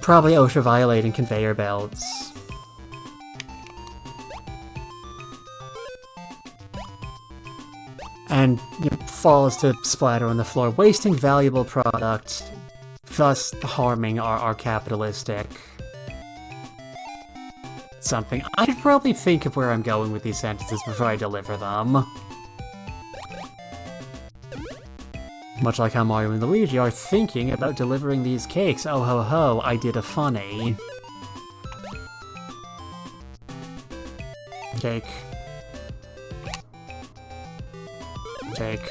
Probably OSHA violating conveyor belts. And falls to splatter on the floor, wasting valuable product, thus harming our capitalistic something. I should probably think of where I'm going with these sentences before I deliver them. Much like how Mario and Luigi are thinking about delivering these cakes. Oh ho ho, I did a funny. Cake. take.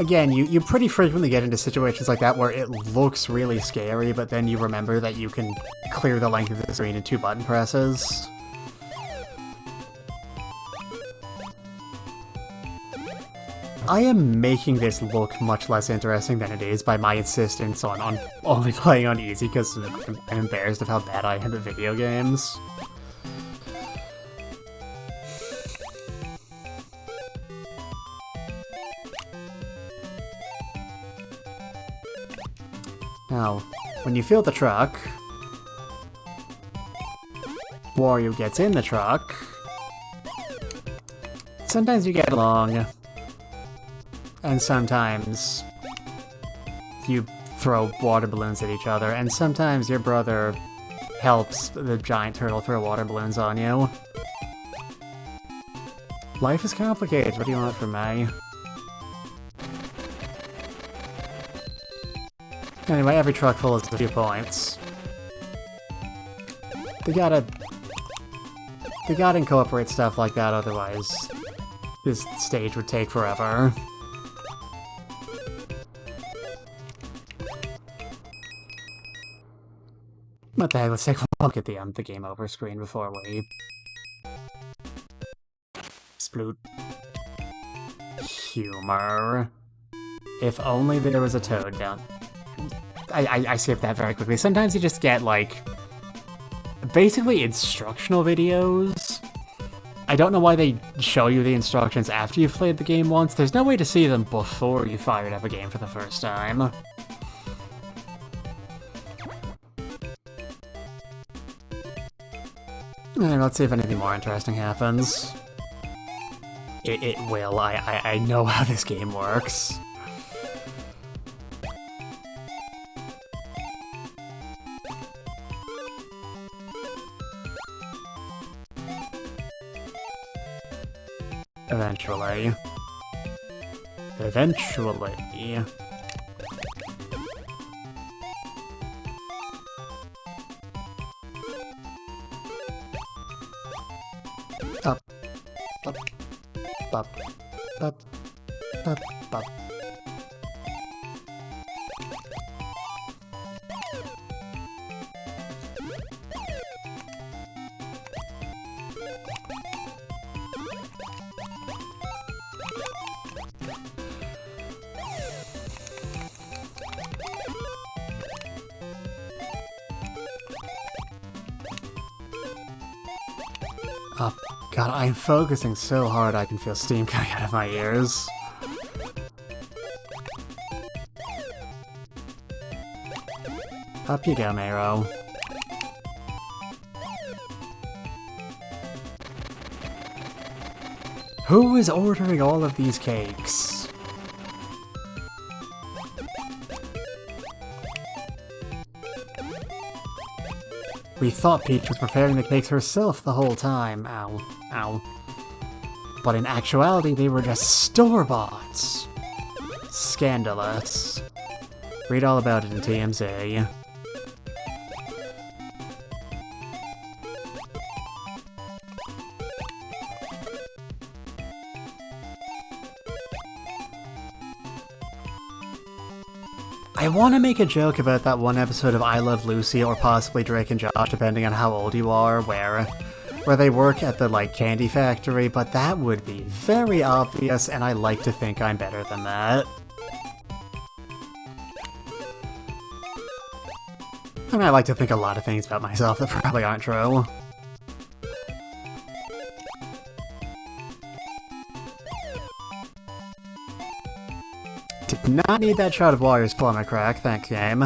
Again, you pretty frequently get into situations like that where it looks really scary, but then you remember that you can clear the length of the screen in 2 button presses. I am making this look much less interesting than it is by my insistence on only playing on easy because I'm embarrassed of how bad I am at video games. Now, when you fill the truck, Wario gets in the truck. Sometimes you get along, and sometimes you throw water balloons at each other, and sometimes your brother helps the giant turtle throw water balloons on you. Life is complicated. What do you want from me? Anyway, every truck full is a few points. They gotta incorporate stuff like that, otherwise this stage would take forever. What the heck, let's take a look at the game over screen before we... Sploot. Humor. If only there was a toad down... I skipped that very quickly. Sometimes you just get, like, basically instructional videos. I don't know why they show you the instructions after you've played the game once. There's no way to see them before you fired up a game for the first time. And let's see if anything more interesting happens. It will. I know how this game works. Eventually. Eventually. Up. Up. Up. Up. Up. Up. Oh, God, I'm focusing so hard I can feel steam coming out of my ears. Up you go, Mero. Who is ordering all of these cakes? We thought Peach was preparing the cakes herself the whole time. Ow. Ow. But in actuality, they were just store-bought. Scandalous. Read all about it in TMZ. I want to make a joke about that one episode of I Love Lucy, or possibly Drake and Josh, depending on how old you are, where they work at the, like, candy factory, but that would be very obvious, and I like to think I'm better than that. I mean, I like to think a lot of things about myself that probably aren't true. Did not need that shot of Warrior's plumber crack, thanks, game.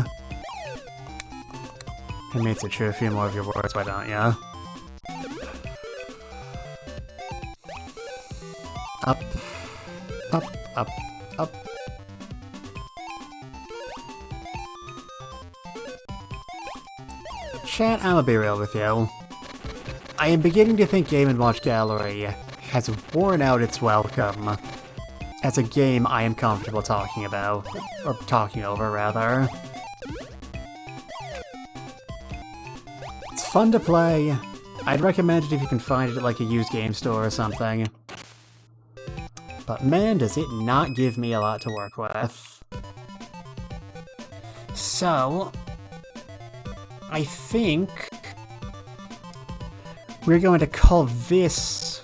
It makes it true a few more of your words, why don't ya? Up. Up, up, up. Chat, I'ma be real with you. I am beginning to think Game & Watch Gallery has worn out its welcome as a game I am comfortable talking about, or talking over, rather. It's fun to play. I'd recommend it if you can find it at like a used game store or something. But man, does it not give me a lot to work with. So, I think we're going to call this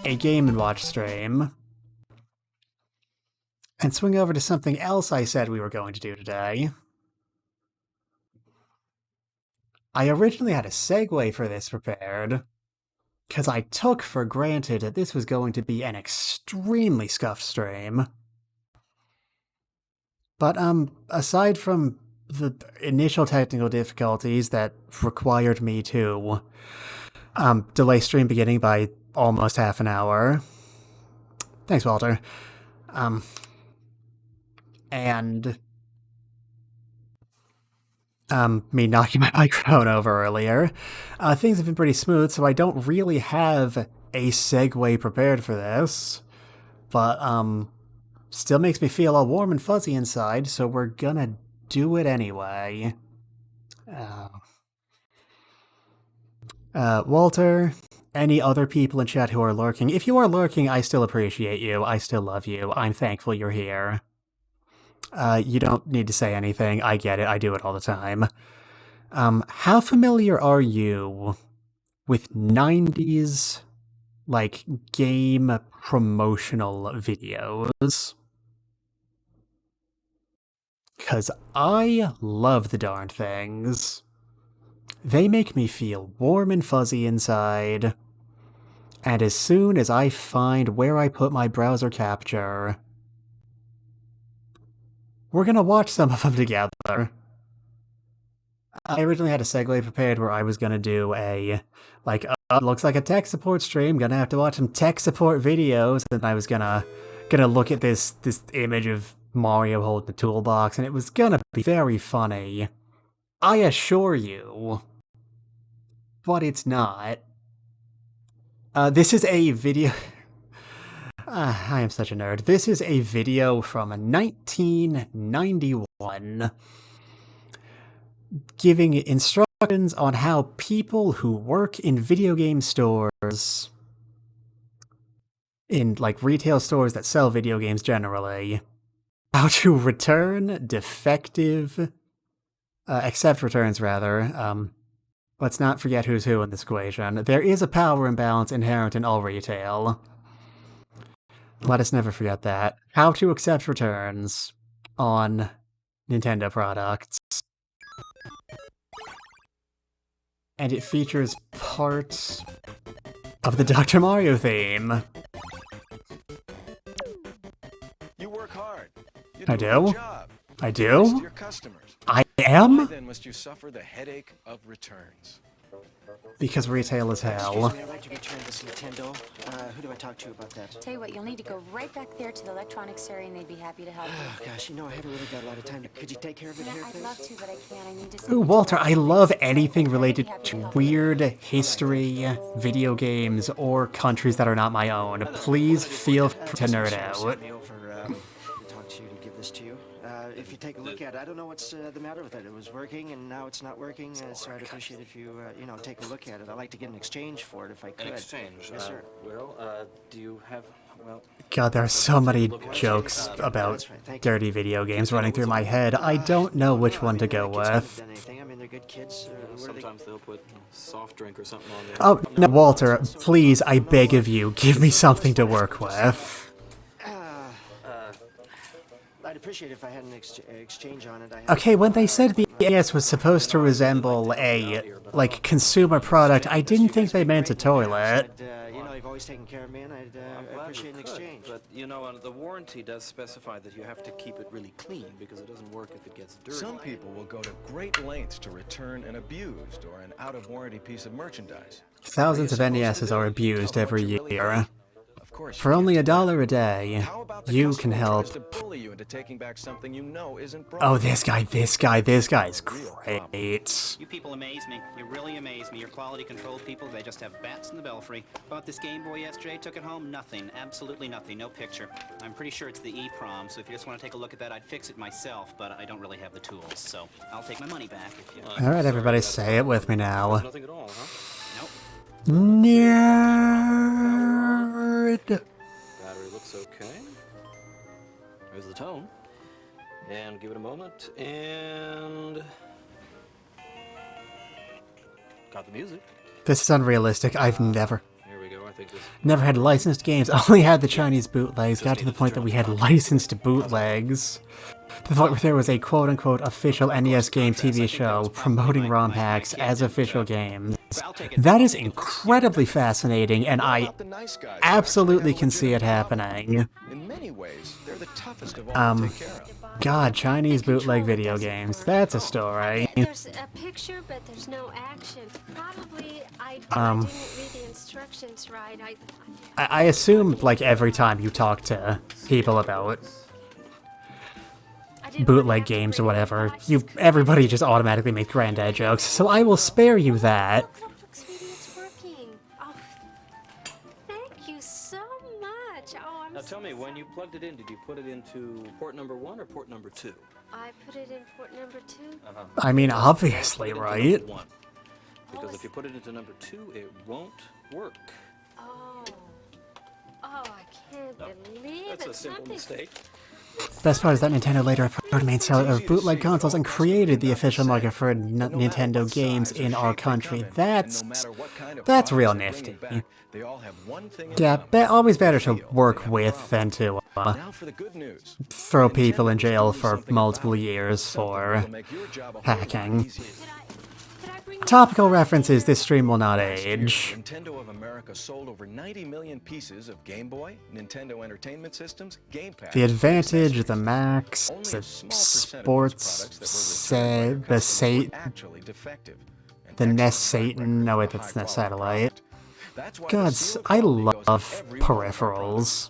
a Game & Watch stream. And swing over to something else I said we were going to do today. I originally had a segue for this prepared, because I took for granted that this was going to be an extremely scuffed stream. But, aside from the initial technical difficulties that required me to delay stream beginning by almost half an hour. Thanks, Walter. And me knocking my microphone over earlier. Things have been pretty smooth, so I don't really have a segue prepared for this. But, still makes me feel all warm and fuzzy inside, so we're gonna do it anyway. Walter, any other people in chat who are lurking, if you are lurking, I still appreciate you. I still love you. I'm thankful you're here. You don't need to say anything. I get it. I do it all the time. How familiar are you with 90s, like, game promotional videos? Because I love the darn things. They make me feel warm and fuzzy inside. And as soon as I find where I put my browser capture, we're gonna watch some of them together. I originally had a segue prepared where I was gonna do a, like, looks like a tech support stream, gonna have to watch some tech support videos, and I was gonna look at this image of Mario holding the toolbox, and it was gonna be very funny. I assure you. But it's not. This is a video... I am such a nerd. This is a video from 1991 giving instructions on how people who work in video game stores, in like retail stores that sell video games generally, how to return defective, accept returns rather. Let's not forget who's who in this equation. There is a power imbalance inherent in all retail. Let us never forget that. How to accept returns on Nintendo products. And it features parts of the Dr. Mario theme. You work hard. I do. I do. Your customers. I am? Why then must you suffer the headache of returns? Because retail is hell. Excuse me, I'd like to return this Nintendo. Who do I talk to about that? Tell you what, you'll need to go right back there to the electronics area and they'd be happy to help you. Oh, gosh, you know, I haven't really got a lot of time. Could you take care of it Yeah, here, I'd please? love to, but I can't. I need to Ooh, Walter, I love anything related to weird history, video games, or countries that are not my own. Please feel free to nerd out. Sent me over to talk to you to give this to you. If you take a look at it, I don't know what's the matter with it. It was working, and now it's not working. So I'd appreciate if you, you know, take a look at it. I'd like to get an exchange for it if I could. An exchange? Yes, sir. Well, do you have, well... God, there are so many jokes about dirty video games running through my head. I don't know which one to go with. I mean, they're good kids. Sometimes they'll put soft drink or something on there. Oh, no, Walter, please, I beg of you, give me something to work with. I'd appreciate if I had an exchange on it. Okay, when they said the NES was supposed to resemble a, like, consumer product, I didn't think they meant a toilet. You know, you've always taken care of me, and I'd appreciate an exchange. But, you know, the warranty does specify that you have to keep it really clean because it doesn't work if it gets dirty. Some people will go to great lengths to return an abused or an out-of-warranty piece of merchandise. Thousands of NESs are abused every year. course For you only can't. $1 a day, How about the you customer can tries help. to bully you into taking back something you know isn't Oh, broken? this guy's great. You people amaze me. You really amaze me. Your quality control people, they just have bats in the belfry. Bought this Game Boy yesterday, took it home, nothing. Absolutely nothing. No picture. I'm pretty sure it's the EEPROM, so if you just want to take a look at that, I'd fix it myself, but I don't really have the tools, so I'll take my money back if you... Alright, everybody, say it with me now. Nothing at all, huh? Nope. Nerd. Battery looks okay. There's the tone. And give it a moment, and... got the music. This is unrealistic. I've never Here we go, I think this... had licensed games. Only had the Chinese bootlegs. Got to the point that we had licensed bootlegs. To the point where there was a quote-unquote official NES game TV show promoting ROM hacks as official games. That is incredibly fascinating, and I About the nice guys, absolutely they can have see it legitimate happening. In many ways, they're the toughest of all to take care of. God, Chinese bootleg video games. That's a story. There's a picture, but there's no action. Probably I didn't read the instructions right. I assume, like, every time you talk to people about I didn't bootleg want to have to games or read it. whatever, everybody just automatically makes granddad jokes, so I will spare you that. Look, sweetie, it's working. Oh, thank you so much. Oh, I'm Now so tell me, when sorry. you plugged it in, did you put it into port number 1 or port number 2? I put it in port number 2. I mean, obviously, right? One. Because if you put it into number 2, it won't work. Oh. Oh, I can't believe That's it. a simple mistake. Best part is that Nintendo later approached the main seller of bootleg consoles and created the official market for Nintendo games in our country. That's real nifty. They all have one thing in Yeah, common. always better to work with than to Now for the good news. throw people in Nintendo's jail doing for something multiple about it. years Something for that'll make your job a whole lot hacking. easier. Could I bring you Topical references, this stream will not age. Nintendo of America sold over 90 million pieces of Game Boy, Nintendo Entertainment Systems, Gamepad. The Advantage, the Max, Only the a small percentage Sports, of these products that were returned by the customers were Satan, actually defective. An the excellent NES track Satan, record no for wait, a that's high-quality Satellite. product. That's why the God, seal I quality goes love to every one of our peripherals. products.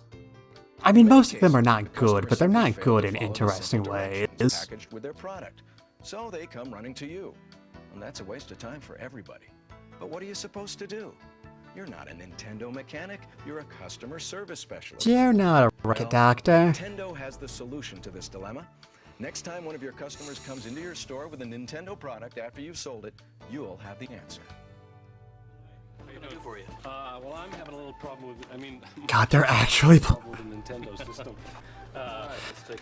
I mean, In many most of them are cases, not good, customers but they're simply not fail good to in follow the interesting simple directions ways. packaged with their product. So they come running to you. And that's a waste of time for everybody. But what are you supposed to do? You're not a Nintendo mechanic, you're a customer service specialist. You're not a rocket Well, doctor. Nintendo has the solution to this dilemma. Next time one of your customers comes into your store with a Nintendo product after you've sold it, you'll have the answer. What can I do for you? Well, I'm having a little problem with, God, they're actually... problem with the Nintendo system.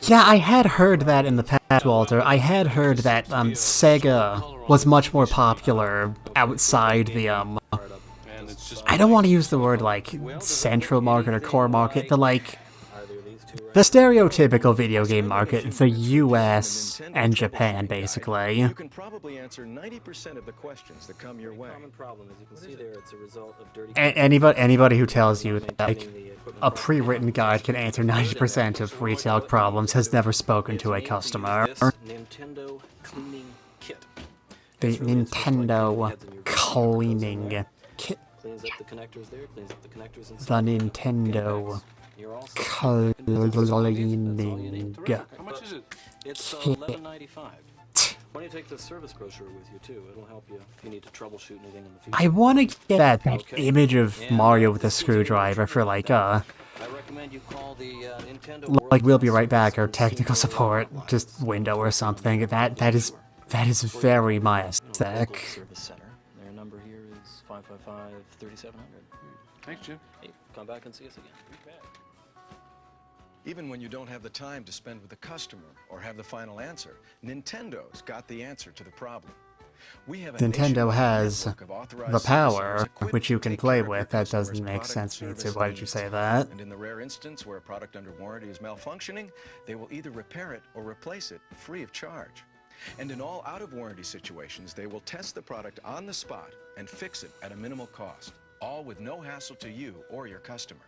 Yeah, I had heard that in the past, Walter. I had heard that Sega was much more popular outside the, And it's just I don't want to use the word, like, central market or core market, the, like, Either these two the stereotypical video game market, the US and Japan, basically. You can probably answer 90% of the questions that come your way. common problem, as you can see there, it's a result of dirty... Anybody who tells you that, like, maintaining the equipment a pre-written guide can answer 90% of retail problems has never spoken to a customer. This Nintendo cleaning kit. The It's really a system like Nintendo heads in your cleaning kit. Cleans up the connectors there, cleans up the connectors The inside. Nintendo You're all set. That's all you cleaning need. Terrific. how much is it? It's $11.95. Why don't you take the service brochure with you too? It'll help you if you need to troubleshoot anything in the future. I want to get that Okay. image of And Mario with a this is your screwdriver for, like, I recommend you call the Nintendo like, we'll be World right back, or Service technical Center support, just window or something. That is very my aesthetic. Service Center. Their number here is 555-3700. Thanks, Jim. Hey, come back and see us again. Even when you don't have the time to spend with the customer or have the final answer, Nintendo's got the answer to the problem. We have a Nintendo nationwide has network of authorized the service power, centers equipped which you to can take play care of your with. That doesn't customers' make product sense to me, service so why did you needs. say that? And in the rare instance where a product under warranty is malfunctioning, they will either repair it or replace it free of charge. And in all out-of-warranty situations, they will test the product on the spot and fix it at a minimal cost, all with no hassle to you or your customer.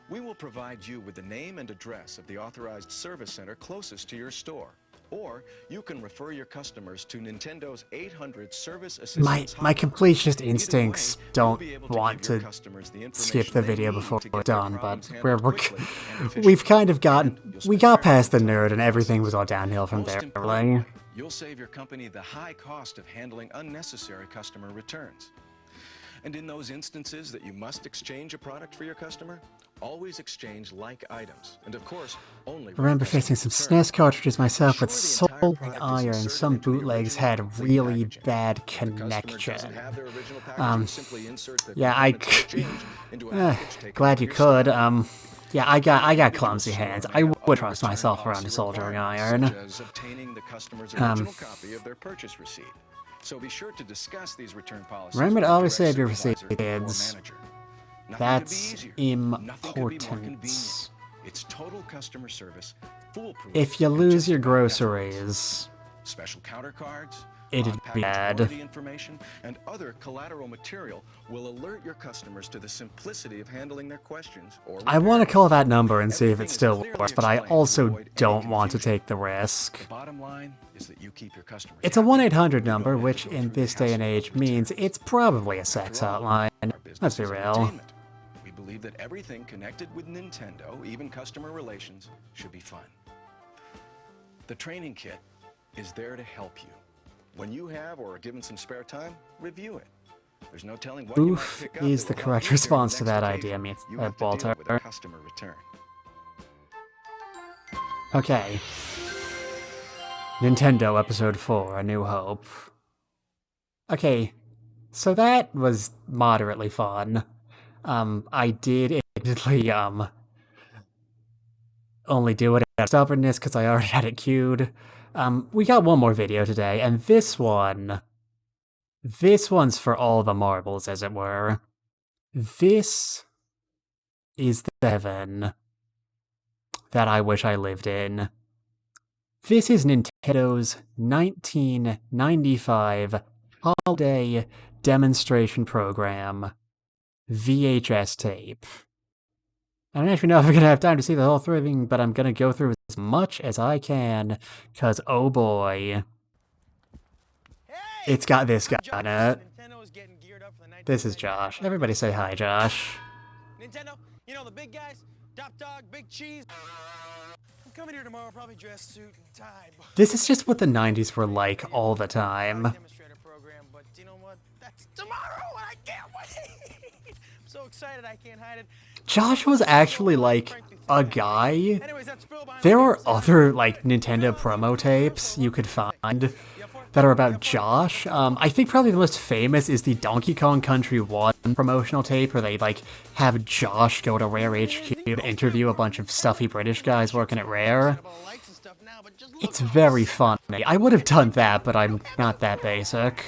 We will provide you with the name and address of the authorized service center closest to your store. Or you can refer your customers to Nintendo's 800 service assistance My hotline. completionist Either instincts way, don't you'll be able to want give your to customers the skip information the they video need before to we're get their done, problems but handled quickly and efficiently. we've kind of gotten, And you'll we spend got very past the little time nerd in and the everything process. was all downhill from Most there. importantly, you'll save your company the high cost of handling unnecessary customer returns. And in those instances that you must exchange a product for your customer, always exchange like items. And of course, only Remember request fixing some return. SNES cartridges myself with Ensure the entire soldering product is iron. inserted Some into the bootlegs original had complete really packaging. bad If the customer connection. doesn't have their original packaging, simply insert the Yeah, components exchanged into a package taken glad from you your could. store. Yeah, I got Individual clumsy store hands. may I have would other trust return myself around a policy soldering requirements, iron. such as obtaining the customer's original copy of their purchase receipt. So be sure to discuss these return policies. Remember to with always direct save your receipt, supervisor or kids. manager. Nothing That's could be easier. Nothing could be more important. convenient. It's total customer service, foolproof. If you and lose just your about effortless. groceries, Special counter cards, it'd on-package be bad. warranty information, and other collateral material will alert your customers to the simplicity of handling their questions or I want to repairs. call that number and see if Everything it is still clearly works, but I explained to also avoid any don't want to confusion. take the risk. The bottom line is that you keep your customers It's a happy. 1-800 You number, don't have which to go in through the this day and hassle of age means returns. it's probably a sex After all, hotline. our business Let's be is real. entertainment. We believe that everything connected with Nintendo, even customer relations, should be fun. The training kit is there to help you. When you have or are given some spare time, review it. There's no telling what you might Oof pick up is that the will correct help you during response the to next that occasion idea, you have to Walter. deal with a customer return. Okay. Nintendo Episode 4, A New Hope. Okay, so that was moderately fun. I did admittedly, only do it out of stubbornness because I already had it queued. We got one more video today, and this one's for all the marbles, as it were. This is the heaven that I wish I lived in. This is Nintendo's 1995 holiday demonstration program VHS tape. I don't actually know if I'm going to have time to see the whole thing, but I'm going to go through as much as I can, because oh boy, it's got this guy on it. This is Josh. Everybody say hi, Josh. Nintendo, you know the big guys, Top Dog, Big Cheese. I'm coming here tomorrow, probably dress suit and tie. This is just what the 90s were like all the time. Demonstrator program, but you know what? That's tomorrow, and I can't wait. I'm so excited I can't hide it. Josh was actually like a guy. Anyways, that's Phil behind There the are scenes. other like Nintendo promo tapes you could find that are about Josh. I think probably the most famous is the Donkey Kong Country 1 promotional tape where they like have Josh go to Rare HQ to interview a bunch of stuffy British guys working at Rare. It's very funny. I would have done that, but I'm not that basic.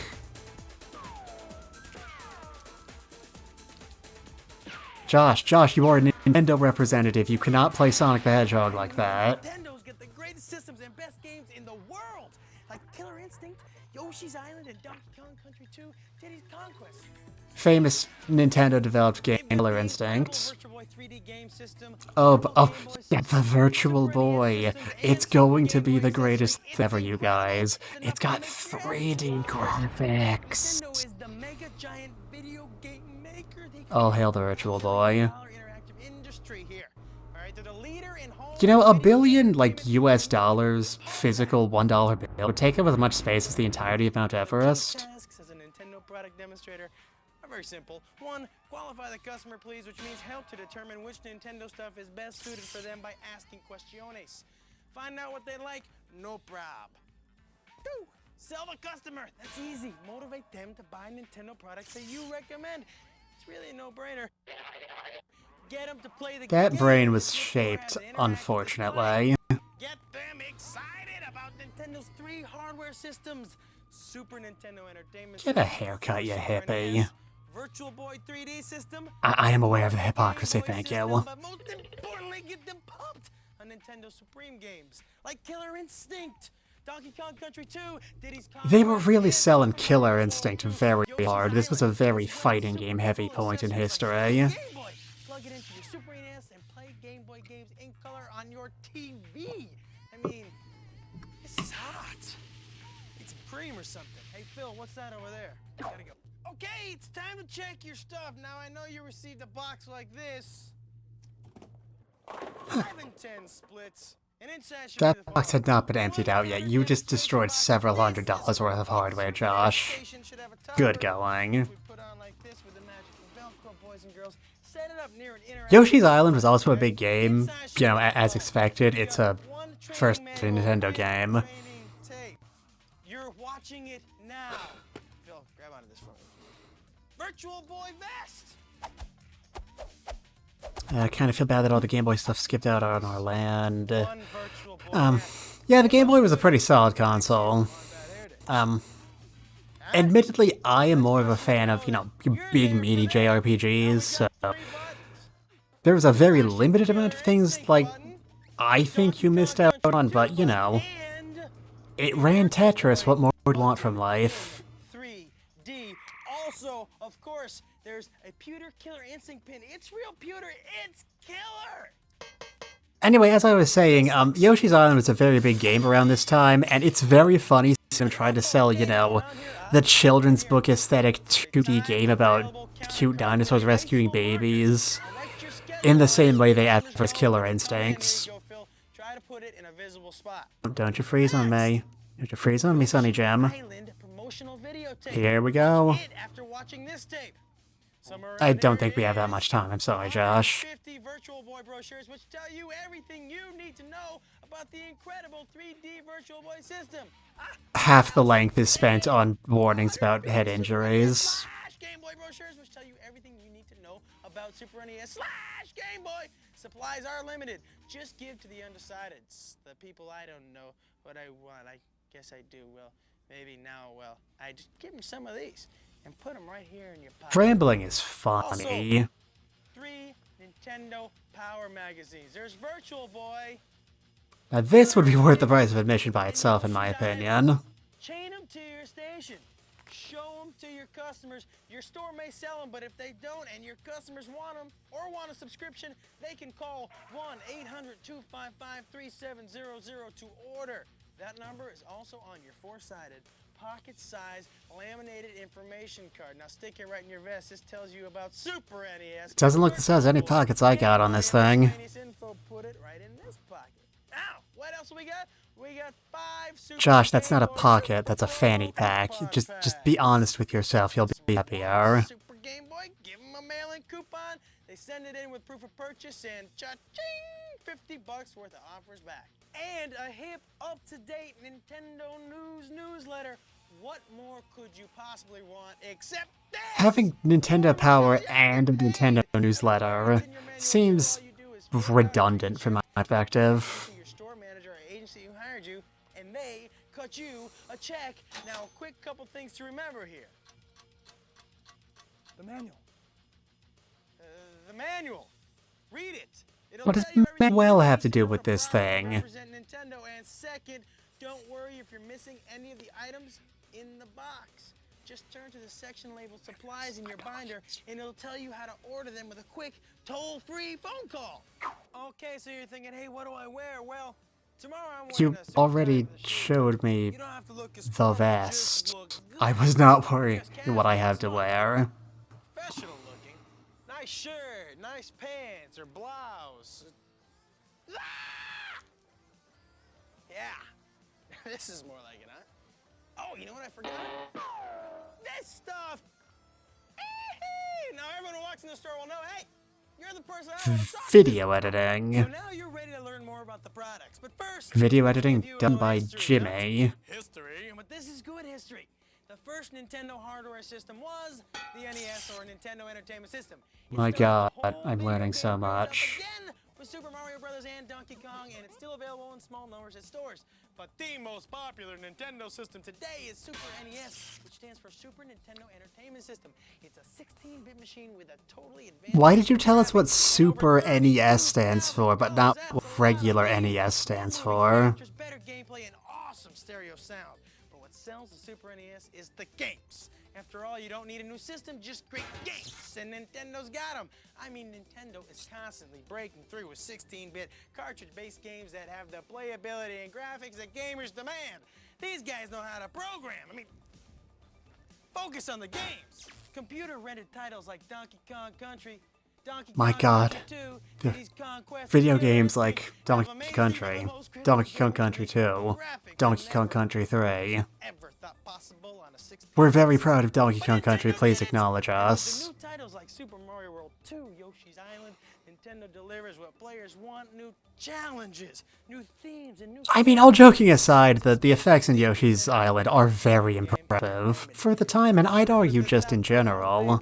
Josh, you are a Nintendo representative. You cannot play Sonic the Hedgehog like that. Nintendo's got the greatest systems and best games in the world, like Killer Instinct, Yoshi's Island, and Donkey Kong Country 2, Diddy's Conquest. Famous Nintendo-developed game, Killer Instinct. Virtual Boy 3D game system, Oh, yeah, the Virtual Boy. It's going to be the greatest thing ever, you guys. It's got 3D graphics. Nintendo is the mega giant video game maker. They All hail the Virtual Boy. interactive industry here. All right, they're the leader in home You know, $1 billion, like, US dollars, physical $1 bill would take up as much space as the entirety of Mount Everest. tasks as a Nintendo product demonstrator are very simple. One, qualify the customer, please, which means help to determine which Nintendo stuff is best suited for them by asking questiones. Find out what they like, no prob. Two, sell the customer. That's easy. Motivate them to buy Nintendo products that you recommend. It's really a no-brainer. Get them to play the That game. brain was shaped, unfortunately. Get them excited about Nintendo's 3 hardware systems. Super Nintendo Entertainment Get a System, haircut, you Super hippie. NES, Virtual Boy 3D system. I am aware of the Game hypocrisy, Boy thank system, you. But most importantly, get them pumped on Nintendo Supreme games like Killer Instinct, Donkey Kong Country 2, Diddy's They were Conquest, really and selling Super Killer Mario Instinct World. very Yoshi's hard. This was a Island, very Super fighting game heavy cool point in accessories like history. Game Boy. Plug it into your Super NES and play Game Boy games in color on your TV. I mean, it's This is hot. Need some cream or something. Hey, Phil, what's that over there? Gotta go. Okay, it's time to check your stuff. Now, I know you received a box like this. 5 and 10 splits. And inside should be That the box had not been emptied out yet. You just destroyed several $100s worth of hardware, Josh. Good going. We put on like this with the magical Velcro, boys and girls. Set it up near an interactive Yoshi's Island was also a big game. You know, as expected, it's a first Nintendo game. tape. You're watching it now. Phil, grab onto this for me. Virtual Boy Vest. I kind of feel bad that all the Game Boy stuff skipped out on our land. One Virtual Boy Vest. Yeah, the Game Boy was a pretty solid console. Admittedly, I am more of a fan of, you know, big meaty JRPGs, so there was a very limited amount of things, like, I think you missed out on, but, you know, it ran Tetris. What more would you want from life? 3D. Also, of course, there's a pewter killer instinct pin. It's real pewter. It's killer. Anyway, as I was saying, Yoshi's Island was a very big game around this time, and it's very funny to try to sell, you know, the children's book aesthetic 2D game about cute dinosaurs rescuing babies in the same way they advertise Killer Instincts. Try to put it in a visible spot. Don't you freeze on me. Don't you freeze on me, Sonny Jim. Island promotional videotape. Here we go. After watching this tape. I don't think we have that much time. I'm sorry, Josh. 50 virtual boy brochures which tell you everything you need to know about the incredible 3D Virtual Boy system. Half the length is spent on warnings about head injuries. Game Boy brochures which tell you everything you need to know about Super NES / Game Boy. Supplies are limited. Just give to the undecided. The people I don't know what I want. I guess I do. Well, maybe now, well, I just give them some of these. And put them right here in your pocket. Rambling is funny. Also, 3 Nintendo Power magazines. There's Virtual Boy. Now this would be worth the price of admission by itself, in my opinion. Chain them to your station. Show them to your customers. Your store may sell them, but if they don't and your customers want them or want a subscription, they can call 1-800-255-3700 to order. That number is also on your 4-sided pocket-sized laminated information card. Now stick it right in your vest. This tells you about Super NES. Doesn't look this has any pockets I got on this thing. Info, put it right in this pocket. Now, what else we got? We got 5 Super Josh, that's not a pocket. That's a fanny pack. Just be honest with yourself. You'll be happier. Super Game Boy. Give them a mail-in coupon. They send it in with proof of purchase and cha-ching, $50 worth of offers back. And a hip, up-to-date Nintendo News newsletter. What more could you possibly want except this? Having Nintendo Power and a Nintendo newsletter seems redundant from my perspective. Your store manager or agency who hired you, and they cut you a check. Now, a quick couple things to remember here. The manual. The manual. Read it. What does Manuel have to do with this thing? Nintendo. And second, don't worry if you're missing any of the items in the box. Just turn to the section labeled supplies in your binder and it'll tell you how to order them with a quick toll-free phone call. Okay, so you're thinking, hey, what do I wear? Well, tomorrow I'm wearing You already showed me the vest. I was not worried what I have to wear. Professional looking. Nice shirt, nice pants or blouse. Yeah. This is more like it, huh? Oh, you know what I forgot? This stuff! Now everyone who walks in the store will know, hey, you're the person I want to talk to. Video editing. So now you're ready to learn more about the products. But first, Video editing done by Jimmy. History, but this is good history. The first Nintendo hardware system was the NES or Nintendo Entertainment System. My God, I'm learning so much. Again with Super Mario Brothers and Donkey Kong, and it's still available in small numbers at stores. But the most popular Nintendo system today is Super NES, which stands for Super Nintendo Entertainment System. It's a 16-bit machine with a totally advanced... Why did you tell us what Super NES stands for, but not what regular NES stands for? Better gameplay and awesome stereo sound. But what sells the Super NES is the games. After all, you don't need a new system, just great games, and Nintendo's got them. I mean, Nintendo is constantly breaking through with 16-bit cartridge-based games that have the playability and graphics that gamers demand. These guys know how to program. I mean, focus on the games. Computer-rendered titles like Donkey Kong Country, Donkey My Kong God. Country 2, The Diddy's Conquest video of games Terror like have Donkey amazing Country, levels, Donkey Kong Country 2, graphics Donkey I've Kong never Country 3. ever thought possible on a 16-bit We're very system. proud of Donkey But Kong Country, Nintendo please did it. acknowledge And with us. the new titles like Super Mario World 2, Yoshi's Island, Nintendo delivers what players want: new challenges, new themes, and new... I mean, all joking aside, the effects in Yoshi's Island are very impressive for the time, and I'd argue just in general.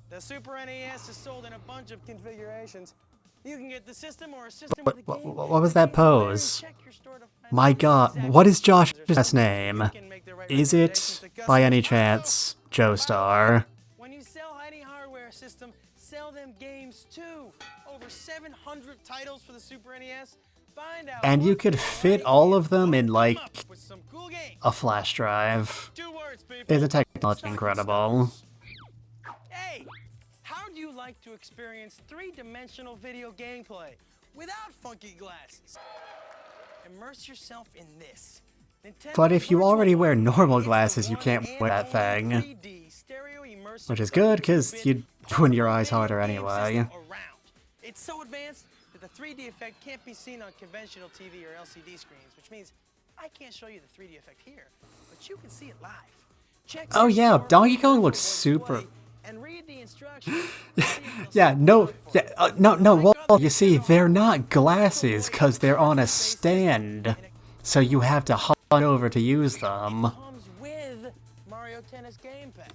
The Super NES is sold in a bunch of configurations. You can get the system or a system with a game. What was that pose? My God, what is Josh's last name? Is it, by any chance, Joestar? When you sell any hardware system, sell them games too. Over 700 titles for the Super NES. Find out And you what could they fit like all of and them in, hook like, up with some cool games. a flash drive. 2 words, people. Isn't technology incredible? Hey, how do you like to experience 3-dimensional video gameplay without funky glasses? Immerse yourself in this. Nintendo But if you Virtual already wear Boy normal is the glasses, you one can't and wear that only thing. 3D stereo immersive Which is good, because you'd ruin your eyes harder video game anyway. system around. It's so advanced that the 3D effect can't be seen on conventional TV or LCD screens, which means I can't show you the 3D effect here, but you can see it live. Check Oh your yeah, store Donkey for Kong Virtual looks Boy super... Display and read the instructions. Yeah, no, well, you see, they're not glasses, because they're on a stand. So you have to hop on over to use them. Comes with Mario Tennis Game Pack.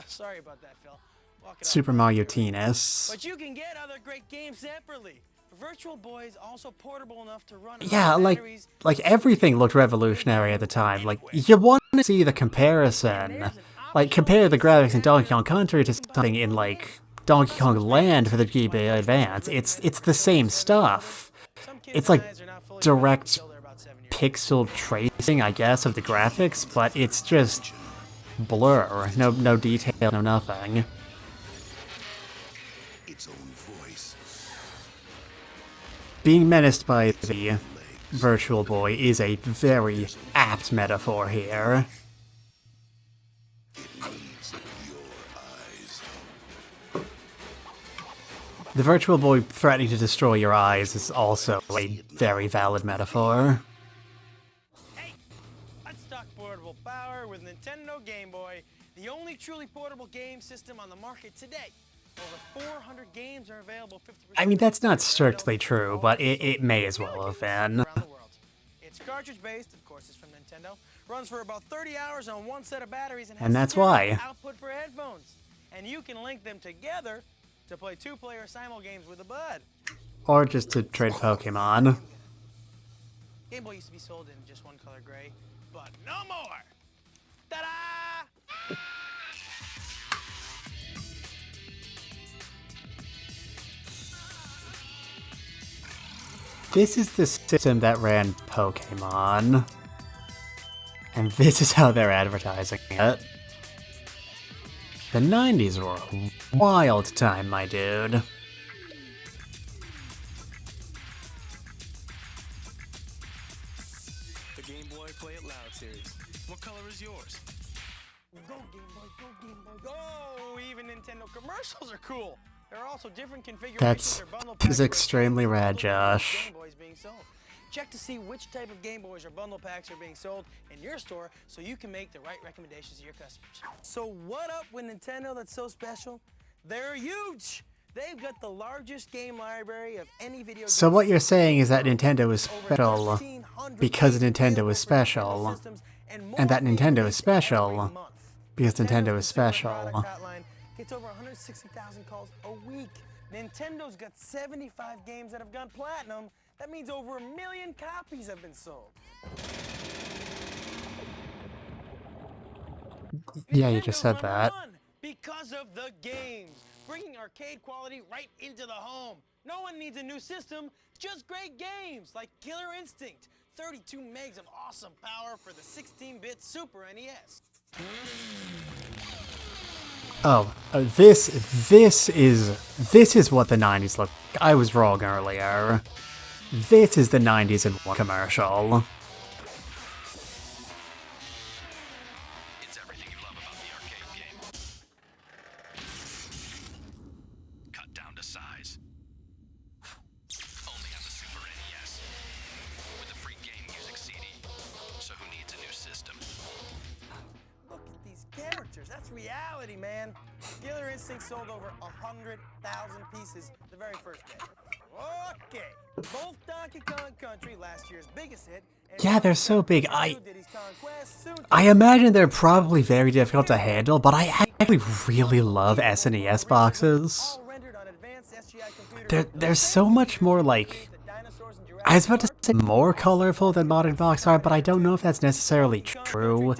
Sorry about that, Phil. Walk it off. Super Mario Tennis. But you can get other great games separately. Virtual Boy is also portable enough to run. Yeah, on like batteries. everything looked revolutionary at the time. Like, you want to see the comparison. Like, compare the graphics in Donkey Kong Country to something in, like, Donkey Kong Land for the Game Boy Advance. It's the same stuff. It's like direct pixel tracing, I guess, of the graphics, but it's just blur. No detail, no nothing. Its own voice. Being menaced by the Virtual Boy is a very apt metaphor here. It needs your eyes. The Virtual Boy threatening to destroy your eyes is also a very valid metaphor. Hey, let's talk portable power with Nintendo Game Boy, the only truly portable game system on the market today. Over 400 games are available. 50% I mean, that's not strictly true, but it may as well have been. around the world. It's cartridge-based, of course, it's from Nintendo. Runs for about 30 hours on one set of batteries and has that's stereo why. output for headphones. And you can link them together to play 2-player simul games with a bud. Or just to trade Pokemon. Game Boy used to be sold in just one color gray, but no more. Ta-da! This is the system that ran Pokemon. And this is how they're advertising it. The 90s were a wild time, my dude. The Game Boy Play It Loud series. What color is yours? Go Game Boy, go Game Boy, go! Even Nintendo commercials are cool. There are also different configurations or bundle packs Is for extremely rad, Game Josh. Boys being sold. Check to see which type of Game Boys or bundle packs are being sold in your store so you can make the right recommendations to your customers. So what up with Nintendo that's so special? They're huge! They've got the largest game library of any video game. So what you're saying is that Nintendo is Over special 1,500 because games Nintendo available is for Nintendo special, systems, and that more Nintendo being is released every special month. because Nintendo Nintendo's is consumer special. product hotline gets over 160,000 calls a week. Nintendo's got 75 games that have gone platinum. That means over 1 million copies have been sold. Yeah, you just said Nintendo's that. #1 because of the games, bringing arcade quality right into the home. No one needs a new system, just great games like Killer Instinct, 32 megs of awesome power for the 16-bit Super NES. Oh, this is what the 90s look. I was wrong earlier. This is the 90s in one commercial. It's everything you love about the arcade game. Cut down to size. Only on the Super NES. With a free game music CD. So who needs a new system? Look at these characters. That's reality, man. Killer Instinct sold over 100,000 pieces the very first day. Okay. Both Donkey Kong Country, last year's biggest hit. Yeah, they're so big. I imagine they're probably very difficult to handle, but I actually really love SNES boxes. They're so much more like... I was about to say more colorful than modern box art, but I don't know if that's necessarily true.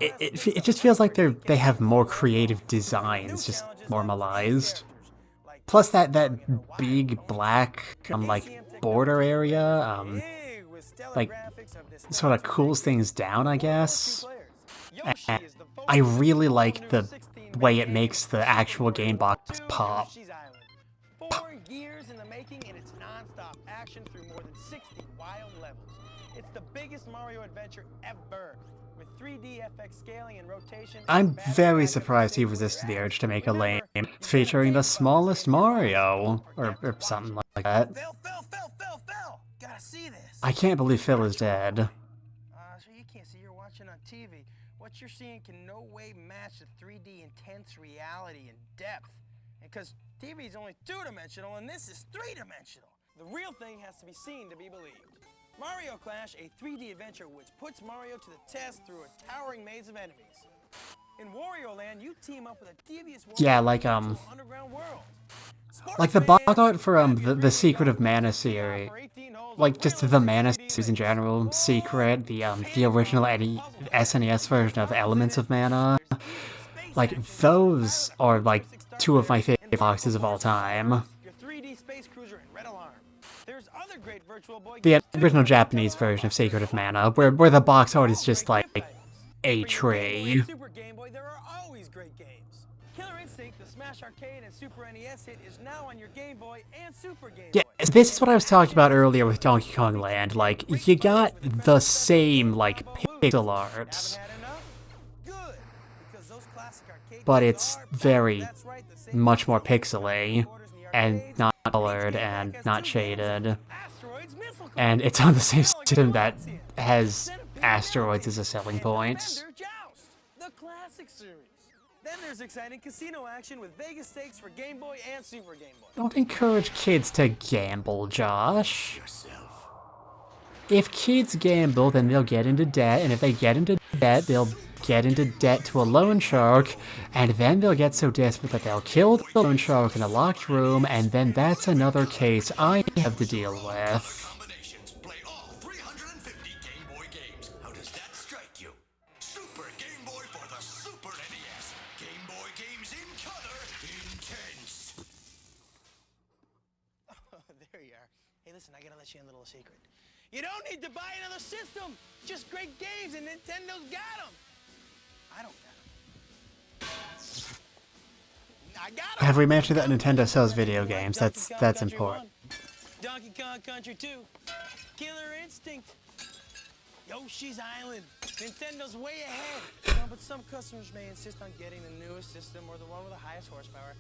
It just feels like they have more creative designs, just normalized. Plus that big black like border area, like sort of cools things down, I guess. And I really like the way it makes the actual game box pop. 4 years in the making, and it's non-stop action through more than 60 wild levels. It's the biggest Mario adventure ever. With 3D FX scaling and rotation. I'm very surprised he resisted the urge to make a lane featuring the smallest Mario, or something like that. Phil! Gotta see this. I can't believe Phil is dead. So you can't see, you're watching on TV. What you're seeing can no way match the 3D intense reality and depth. And because TV is only 2-dimensional and this is 3-dimensional. The real thing has to be seen to be believed. Mario Clash, a 3D adventure which puts Mario to the test through a towering maze of enemies. In Wario Land, you team up with a devious yeah, like underground world. Like the box art for the Secret of Mana series, like just the Mana series in general, Secret, the original SNES version of Elements of Mana, like those are like two of my favorite boxes of all time. Your 3D space cruiser and Red Alarm. There's other great Virtual Boy The games original Japanese version of Secret of Mana, where the box art is just like a tree. Super Game Boy, there are always great games. Killer Instinct, the Smash Arcade and Super NES hit, is now on your Game Boy and Super Game Boy. Yeah, this is what I was talking about earlier with Donkey Kong Land. Like, you got the same, like, pixel art, but it's very much more pixely, and not colored, and not shaded. And it's on the same system that has Asteroids as a selling point. The classic series. Then there's exciting casino action with Vegas stakes for Game Boy and Super Game Boy. Don't encourage kids to gamble, Josh. If kids gamble, then they'll get into debt, and if they get into debt, they'll get into debt to a loan shark, and then they'll get so desperate that they'll kill the loan shark in a locked room, and then that's another case I have to deal with. Play all 350 Game Boy games. How does that strike you? Super Game Boy for the Super NES. Game Boy games in color, intense. Oh, there you are. Hey, listen, I gotta let you in a little secret. You don't need to buy another system. Just great games, and Nintendo's got them. I don't got them. I got them. Have we mentioned that Nintendo sells video games? That's important. Donkey Kong Country 2, Killer Instinct, Yoshi's Island. Nintendo's way ahead. But some customers may insist on getting the newest system or the one with the highest horsepower.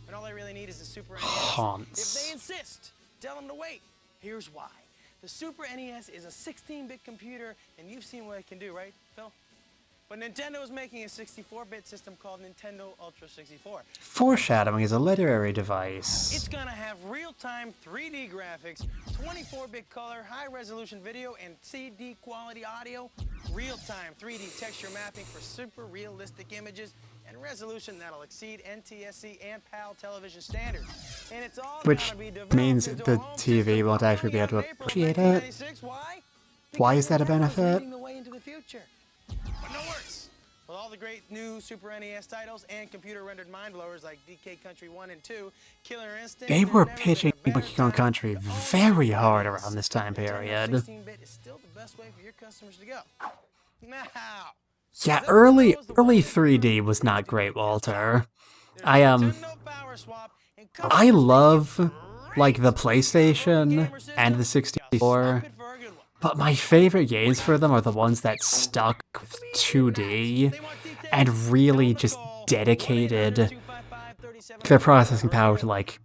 And all they really need is the Super NES. Haunts. If they insist, tell them to wait. Here's why. The Super NES is a 16-bit computer, and you've seen what it can do, right, Phil? But Nintendo is making a 64-bit system called Nintendo Ultra 64. Foreshadowing is a literary device. It's gonna have real-time 3D graphics, 24-bit color, high-resolution video, and CD quality audio, real-time 3D texture mapping for super realistic images, and resolution that'll exceed NTSC and PAL television standards. And it's all Which means the TV won't actually be able to appreciate it. Why is that a benefit? But no worries. With all the great new Super NES titles and computer-rendered mind-blowers like DK Country 1 and 2, Killer Instinct... They were pitching Donkey Kong Country very hard around this time period. 16-bit is still the best way for your customers to go. Now, Yeah, early 3D was not great, Walter. I love, like, the PlayStation and the 64, but my favorite games for them are the ones that stuck with 2D and really just dedicated their processing power to, like,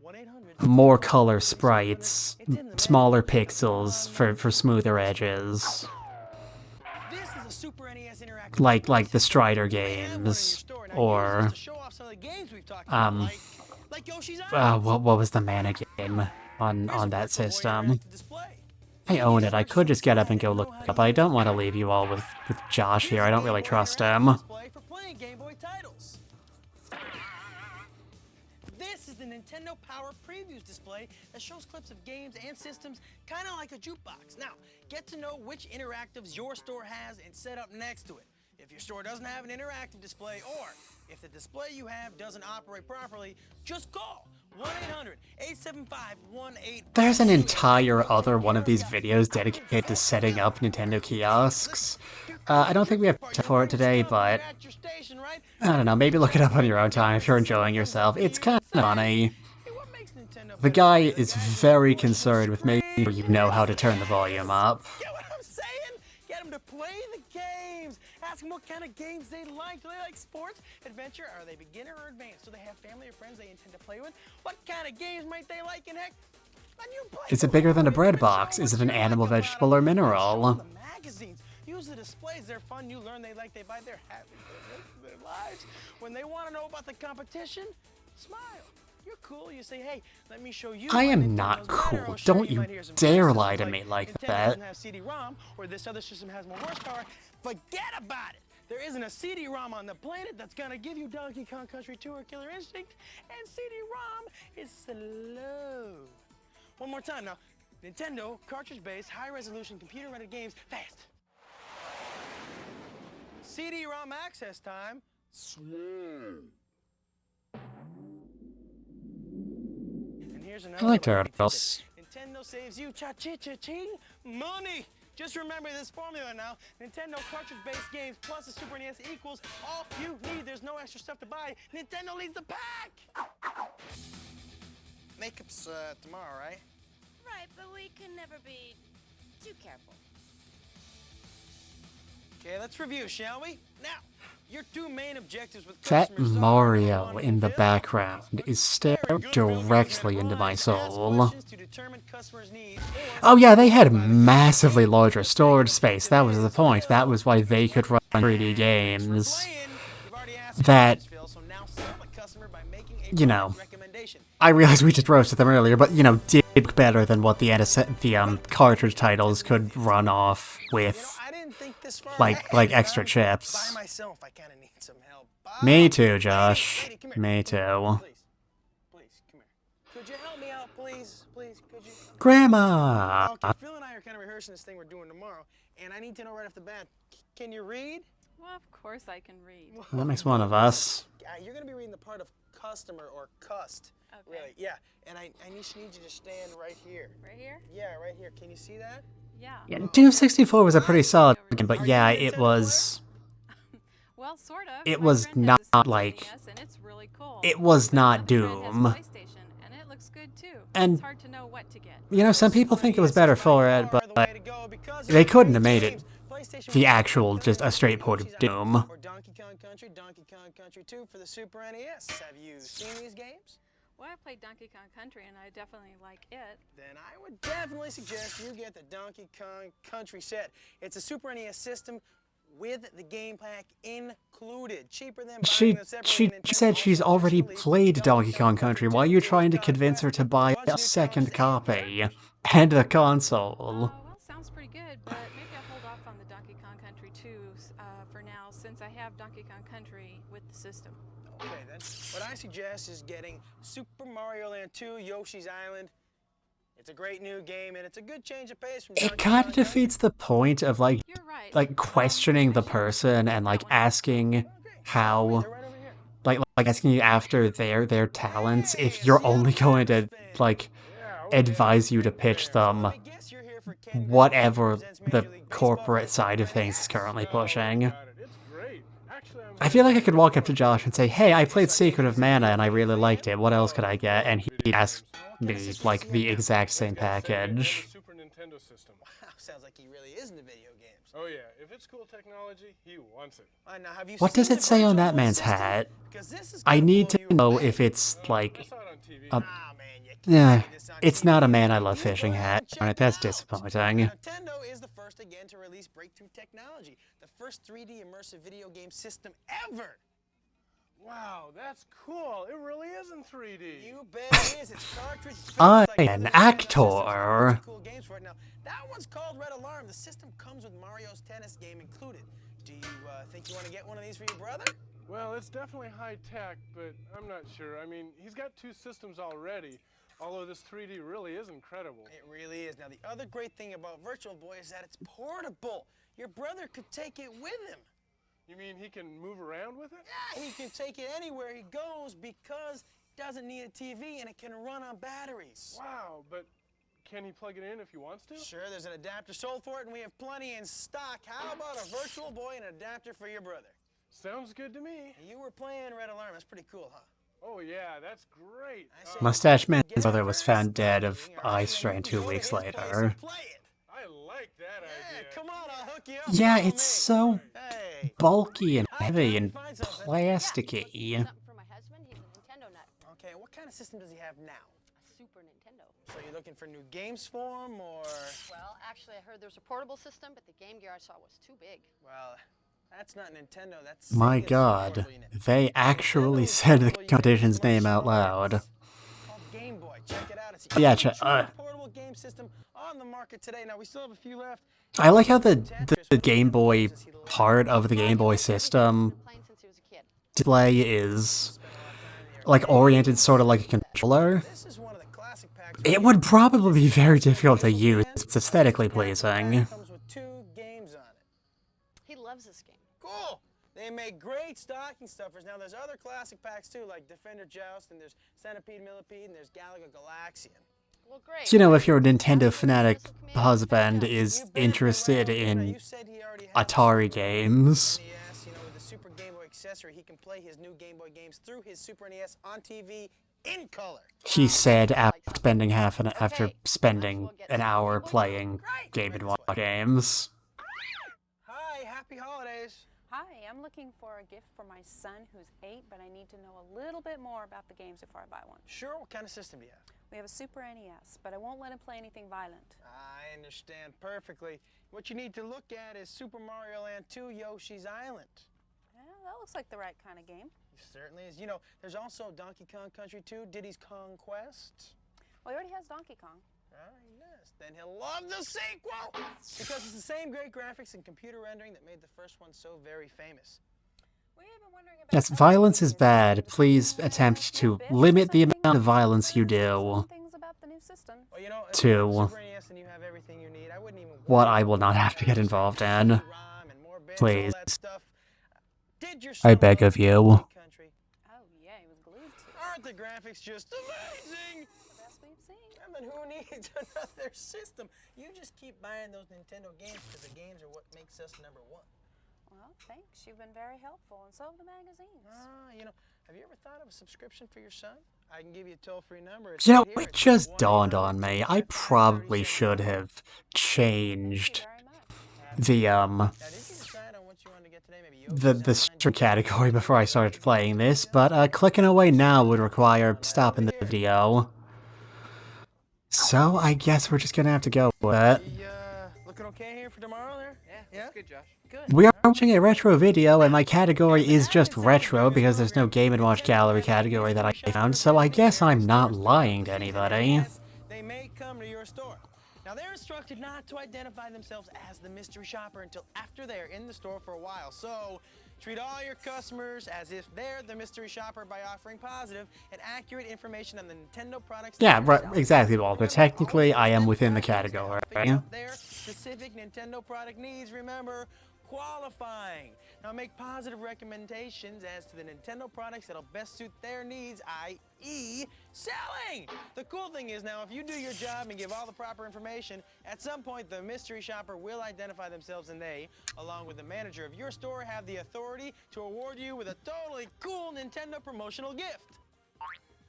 more color sprites, smaller pixels for smoother edges. Like the Strider games, or what was the Mana game on that system? I own it. I could just get up and go look it up, but I don't want to leave you all with Josh here. I don't really trust him. This is the Nintendo Power Previews display that shows clips of games and systems, kind of like a jukebox. Now, get to know which interactives your store has and set up next to it. If your store doesn't have an interactive display, or if the display you have doesn't operate properly, just call 1-800-875-18. There's an entire other one of these videos dedicated to setting up Nintendo kiosks. I don't think we have time for it today, but I don't know, maybe look it up on your own time if you're enjoying yourself. It's kind of funny. The guy is very concerned with making sure you know how to turn the volume up. Get what I'm saying? Get them to play the games. Ask them what kind of games they like. Do they like sports, adventure? Are they beginner or advanced? Do they have family or friends they intend to play with? What kind of games might they like? And heck, is it bigger than a bread box? Is it an animal, vegetable, or mineral? Magazines. Use the displays. They're fun. You learn they like. They buy. They're happy for their lives. When they want to know about the competition, smile. You're cool. You say, hey, let me show you. I am not cool. Don't you dare lie to me like that. Doesn't have CD-ROM, or this other system has more horsepower. Forget about it. There isn't a CD-ROM on the planet that's gonna give you Donkey Kong Country 2 or Killer Instinct, and CD-ROM is slow. One more time now. Nintendo cartridge-based, high-resolution, computer-rendered games, fast. CD-ROM access time, slow. I like turtles. Nintendo saves you cha-ching money. Just remember this formula now. Nintendo cartridge-based games plus the Super NES equals all you need. There's no extra stuff to buy. Nintendo leads the pack. Makeup's tomorrow, right? Right, but we can never be too careful. Okay, let's review, shall we? Now, your two main objectives with Fat Mario in the background is staring directly into my soul. Oh yeah, they had massively larger storage space. That was the point. That was why they could run 3D games. That, you know, I realized we just roasted them earlier, but, you know, did better than what the cartridge titles could run off with, like extra chips. Me too, Josh. Me too. Please, come here. Could you help me out, please? Please, could you? Grandma! Okay, Phil and I are kind of rehearsing this thing we're doing tomorrow, and I need to know right off the bat, can you read? Well, of course I can read. Well, that makes one of us. You're going to be reading the part of customer or cust. Okay. Really, yeah. And I just need you to stand right here. Right here? Yeah, right here. Can you see that? Yeah. Doom 64 was a pretty solid game, but yeah, it was... Well, sort of. It was not like... And it's really cool. It was not Doom. And it looks good too. And, it's hard to know what to get. You know, some people think it was better for it, but they couldn't have made it the actual, just a straight port of Doom. Or Donkey Kong Country, Donkey Kong Country 2 for the Super NES. Have you seen these games? Well, I played Donkey Kong Country, and I definitely like it. Then I would definitely suggest you get the Donkey Kong Country set. It's a Super NES system with the game pack included. Cheaper than buying them separately. She said she's already played Donkey Kong Country. Why are you trying to convince her to buy a second copy and the console? Well, sounds pretty good, but maybe I'll hold off on the Donkey Kong Country 2 for now, since I have Donkey Kong Country with the system. Okay, then. What I suggest is getting Super Mario Land 2 Yoshi's Island. It's a great new game, and it's a good change of pace from It kind of defeats the point of, like questioning the person and, like, asking how, like asking you after their talents if you're only going to, like, advise you to pitch them whatever the corporate side of things is currently pushing. It's great. I feel like I could walk up to Josh and say, hey, I played Secret of Mana and I really liked it. What else could I get? And he asked me, like, the exact same package. Super Nintendo system. Wow, sounds like he really is into video games. Oh yeah, if it's cool technology, he wants it. Now, have you What seen does the it say on Virtual that Boy man's system? hat? Because this is I gonna need blow to you know away. if it's, like, I saw it on TV. a... Ah, man, you can't Yeah, see this on it's TV. not a man I love You fishing go hat. and check Alright, it that's out. disappointing. Nintendo is the first again to release breakthrough technology, the first 3D immersive video game system ever. Wow, that's cool. It really is in 3D. You bet it is. It's cartridge. I'm like an other actor. cool games for it. Now, that one's called Red Alarm. The system comes with Mario's tennis game included. Do you think you want to get one of these for your brother? Well, it's definitely high tech, but I'm not sure. I mean, he's got 2 systems already, although this 3D really is incredible. It really is. Now, the other great thing about Virtual Boy is that it's portable. Your brother could take it with him. You mean he can move around with it? Yeah, he can take it anywhere he goes because it doesn't need a TV and it can run on batteries. Wow, but can he plug it in if he wants to? Sure, there's an adapter sold for it and we have plenty in stock. How about a Virtual Boy and an adapter for your brother? Sounds good to me. You were playing Red Alarm. That's pretty cool, huh? Oh yeah, that's great. Mustache Man's brother was found dead of eye strain 2 weeks later. I like that idea. Come on, I'll hook you up. Yeah, it's so Hey. bulky and heavy and plasticky. Something for my husband. He's a Nintendo nut. Okay, what kind of system does he have now? A Super Nintendo. So you're looking for new games for him, or? Well, actually, I heard there's a portable system, but the Game Gear I saw was too big. Well, that's not Nintendo. That's My Sega's god, portable unit. they actually Nintendo's said the portable unit competition's is much name out smaller. loud. It's called Game Boy. Check it out. It's the Yeah, only check- true portable game system on the market today. Now we still have a few left. I like how the Game Boy part of the Game Boy system Playing since he was a kid. display is like oriented sort of like a controller. This is one of the classic packs. It would probably be very difficult to use. It's aesthetically pleasing. Comes with 2 games on it. He loves this game. Cool. They make great stocking stuffers. Now there's other classic packs too, like Defender Joust, and there's Centipede Millipede, and there's Galaga Galaxian. Well, great. So, you know, if your Nintendo fanatic husband is interested in Atari games, NES, you know, with the Super Game Boy accessory, he can play his new Game Boy games through his Super NES on TV in color. he said after spending an hour playing Game & Watch games. Hi, happy holidays. Hi, I'm looking for a gift for my son who's 8, but I need to know a little bit more about the games before I buy one. Sure, what kind of system do you have? We have a Super NES, but I won't let him play anything violent. I understand perfectly. What you need to look at is Super Mario Land 2 Yoshi's Island. Well, that looks like the right kind of game. It certainly is. You know, there's also Donkey Kong Country 2, Diddy's Kong Quest. Well, he already has Donkey Kong. Yes. Then he'll love the sequel! Because it's the same great graphics and computer rendering that made the first one so very famous. We've been wondering about Yes, violence is bad. Please attempt to limit the amount of violence you do things about the new system. Well, you know, if to you have Super NES and you have everything you need, I wouldn't even what I will not have to get involved in. ROM and more bits, all Please. that stuff. Did your I son beg love of you. Donkey Country? Oh, yeah, he was glued to it. Aren't the graphics just amazing? The best we've seen. I mean, who needs another system? You just keep buying those Nintendo games because the games are what makes us #1. Well, thanks. You've been very helpful, and so have the magazines. You know, have you ever thought of a subscription for your son? I can give you a toll-free number. It's You know, right here. it It's just dawned on me. I probably should have changed the Now, did you decide on what you wanted to get today? Maybe Yoshi? the strict category before I started playing this, but clicking away now would require stopping the video. So I guess we're just gonna have to go with it. Looking okay here for tomorrow there? Yeah? Good, Josh. Good. We are watching a retro video, and my category is just retro because there's no Game & Watch Gallery category that I found, so I guess I'm not lying to anybody. They may come to your store. Now, they're instructed not to identify themselves as the mystery shopper until after they're in the store for a while. So, treat all your customers as if they're the mystery shopper by offering positive and accurate information on the Nintendo products. Yeah, right, exactly, Walter. Technically, I am within the category. Figure out their specific Nintendo product needs. Remember, qualifying. Now make positive recommendations as to the Nintendo products that'll best suit their needs, i.e. selling! The cool thing is now, if you do your job and give all the proper information, at some point the mystery shopper will identify themselves and they, along with the manager of your store, have the authority to award you with a totally cool Nintendo promotional gift.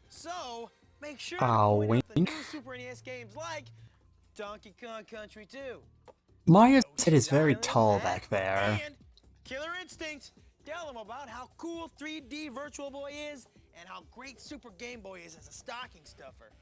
So, make sure to point out the new Super NES games like Donkey Kong Country 2. Mario's head is very tall back there. And Killer Instinct. Tell them about how cool 3D Virtual Boy is and how great Super Game Boy is as a stocking stuffer.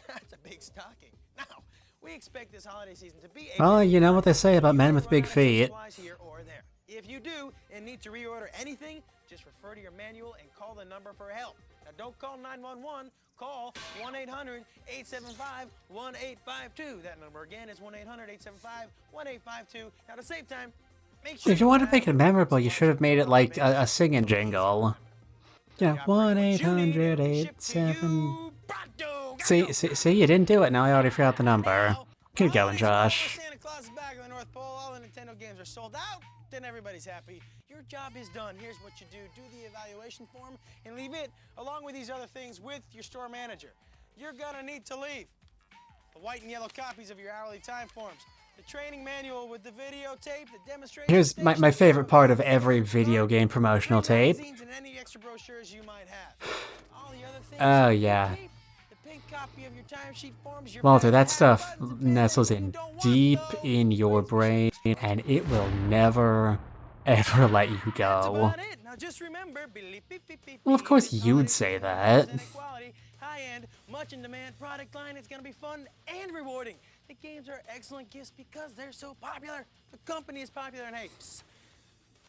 That's a big stocking. Now, we expect this holiday season to be Oh, you know what they say about men with big feet. here or there. If you do and need to reorder anything, just refer to your manual and call the number for help. Now, don't call 911. Call 1-800-875-1852. That number again is 1-800-875-1852. Now, to save time, make sure If you want to make it memorable, you should have made it like a singing jingle. Yeah, 1-800-87... See, you didn't do it. Now I already forgot the number. Keep going, Josh. Santa Claus is back on the North Pole. All the Nintendo games are sold out. Then everybody's happy. Your job is done. Here's what you do. Do the evaluation form and leave it, along with these other things, with your store manager. You're gonna need to leave the white and yellow copies of your hourly time forms, the training manual with the videotape, the demonstration. Here's my favorite part of every video game promotional tape. And any extra brochures you might have. All the other things. Oh, yeah. The pink copy of your timesheet forms. Your Walter, that stuff nestles in deep in your brain, and it will never, ever let you go. Now just remember, Well, of course you'd say that. high-end, much-in-demand product line. It's going to be fun and rewarding. The games are excellent gifts because they're so popular. The company is popular, and hey,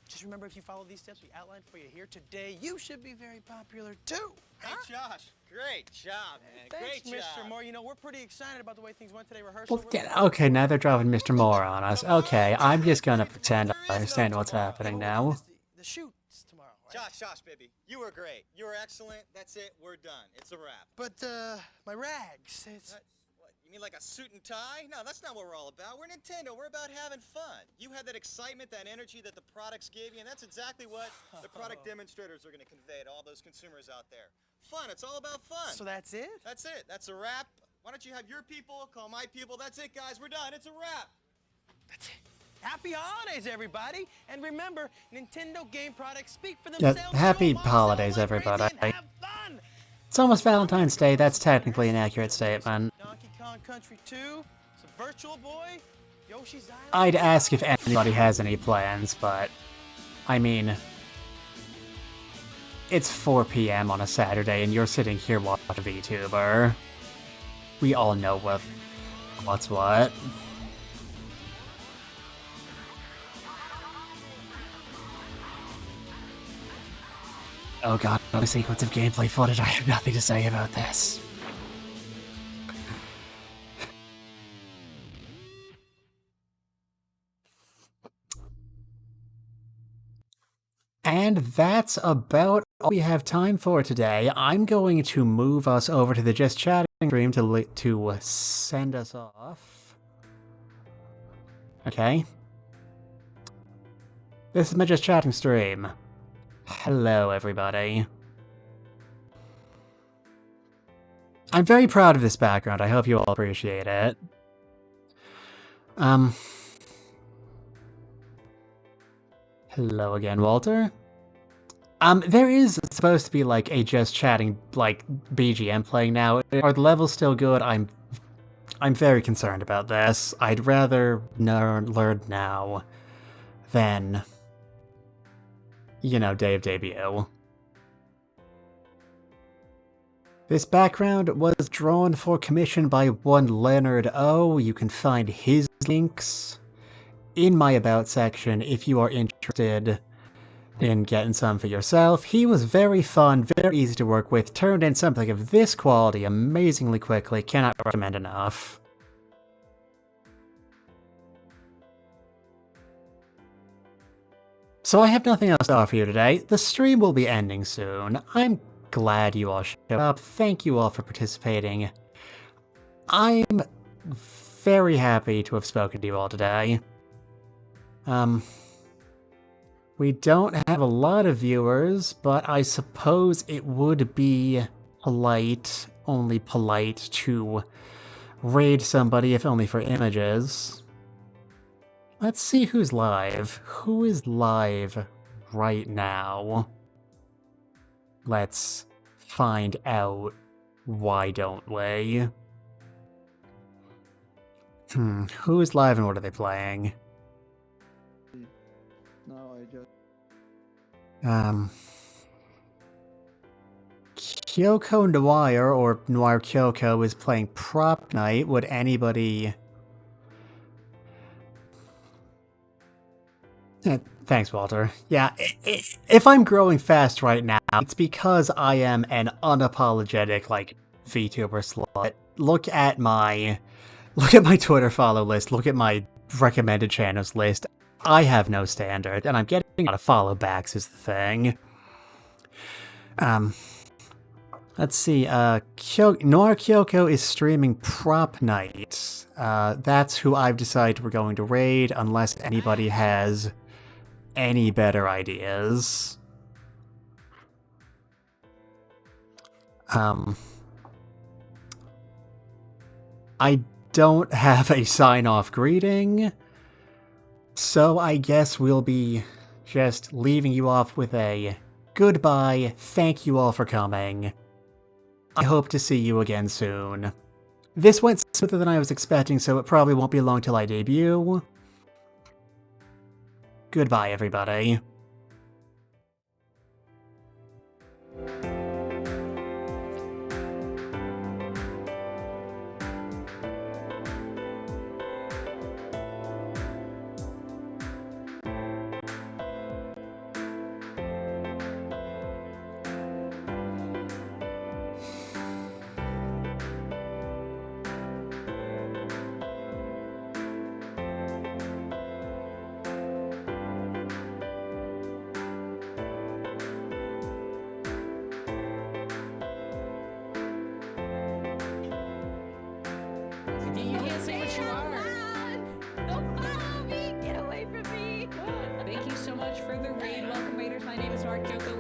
just remember, if you follow these steps we outlined for you here today, you should be very popular too. Hey, Josh, great job, man. Thanks, Great job. Mr. Moore. You know, we're pretty excited about the way things went today rehearsal. Well, okay, now they're dropping Mr. Moore on us. Okay, I'm just gonna pretend I understand what's happening now. The shoot's tomorrow, right? Josh, baby, you were great. You were excellent. That's it. We're done. It's a wrap. But, my rags, it's... What, you mean like a suit and tie? No, that's not what we're all about. We're Nintendo. We're about having fun. You had that excitement, that energy that the products give you, and that's exactly what the product demonstrators are going to convey to all those consumers out there. Fun. It's all about fun. So that's it? That's it. That's a wrap. Why don't you have your people call my people? That's it, guys. We're done. It's a wrap. That's it. Happy holidays, everybody! And remember, Nintendo game products speak for themselves. Yeah, happy holidays, everybody. It's almost Valentine's Day. That's technically an accurate statement. Donkey Kong Country 2, some Virtual Boy, Yoshi's Island. I'd ask if anybody has any plans, but I mean, it's 4 p.m. on a Saturday, and you're sitting here watching a VTuber. We all know what's what. Oh god, a sequence of gameplay footage. I have nothing to say about this. And that's about all we have time for today. I'm going to move us over to the Just Chatting stream to send us off. Okay. This is my Just Chatting stream. Hello, everybody. I'm very proud of this background. I hope you all appreciate it. Hello again, Walter. There is supposed to be, like, a Just Chatting, like, BGM playing now. Are the levels still good? I'm very concerned about this. I'd rather learn now than, you know, day of debut. This background was drawn for commission by one Leonard O. You can find his links in my About section if you are interested in getting some for yourself. He was very fun, very easy to work with, turned in something of this quality amazingly quickly, cannot recommend enough. So I have nothing else to offer you today. The stream will be ending soon. I'm glad you all showed up. Thank you all for participating. I'm very happy to have spoken to you all today. We don't have a lot of viewers, but I suppose it would be polite, only polite, to raid somebody, if only for images. Let's see who's live. Who is live right now? Let's find out, why don't we? Who is live and what are they playing? No, I just... Kyoko Noir, or Noir Kyoko, is playing Prop Night. Would anybody... Thanks, Walter. Yeah, if I'm growing fast right now, it's because I am an unapologetic, like, VTuber slut. Look at my Twitter follow list, look at my recommended channels list. I have no standard, and I'm getting a lot of follow backs is the thing. Let's see, Noir Kyoko is streaming Prop Night. That's who I've decided we're going to raid, unless anybody has any better ideas. I don't have a sign-off greeting, so I guess we'll be just leaving you off with a goodbye, thank you all for coming. I hope to see you again soon. This went smoother than I was expecting, so it probably won't be long till I debut. Goodbye, everybody. You can't say what you are. Don't follow me. Get away from me. Thank you so much for the raid. Welcome, raiders. My name is Mark Joko.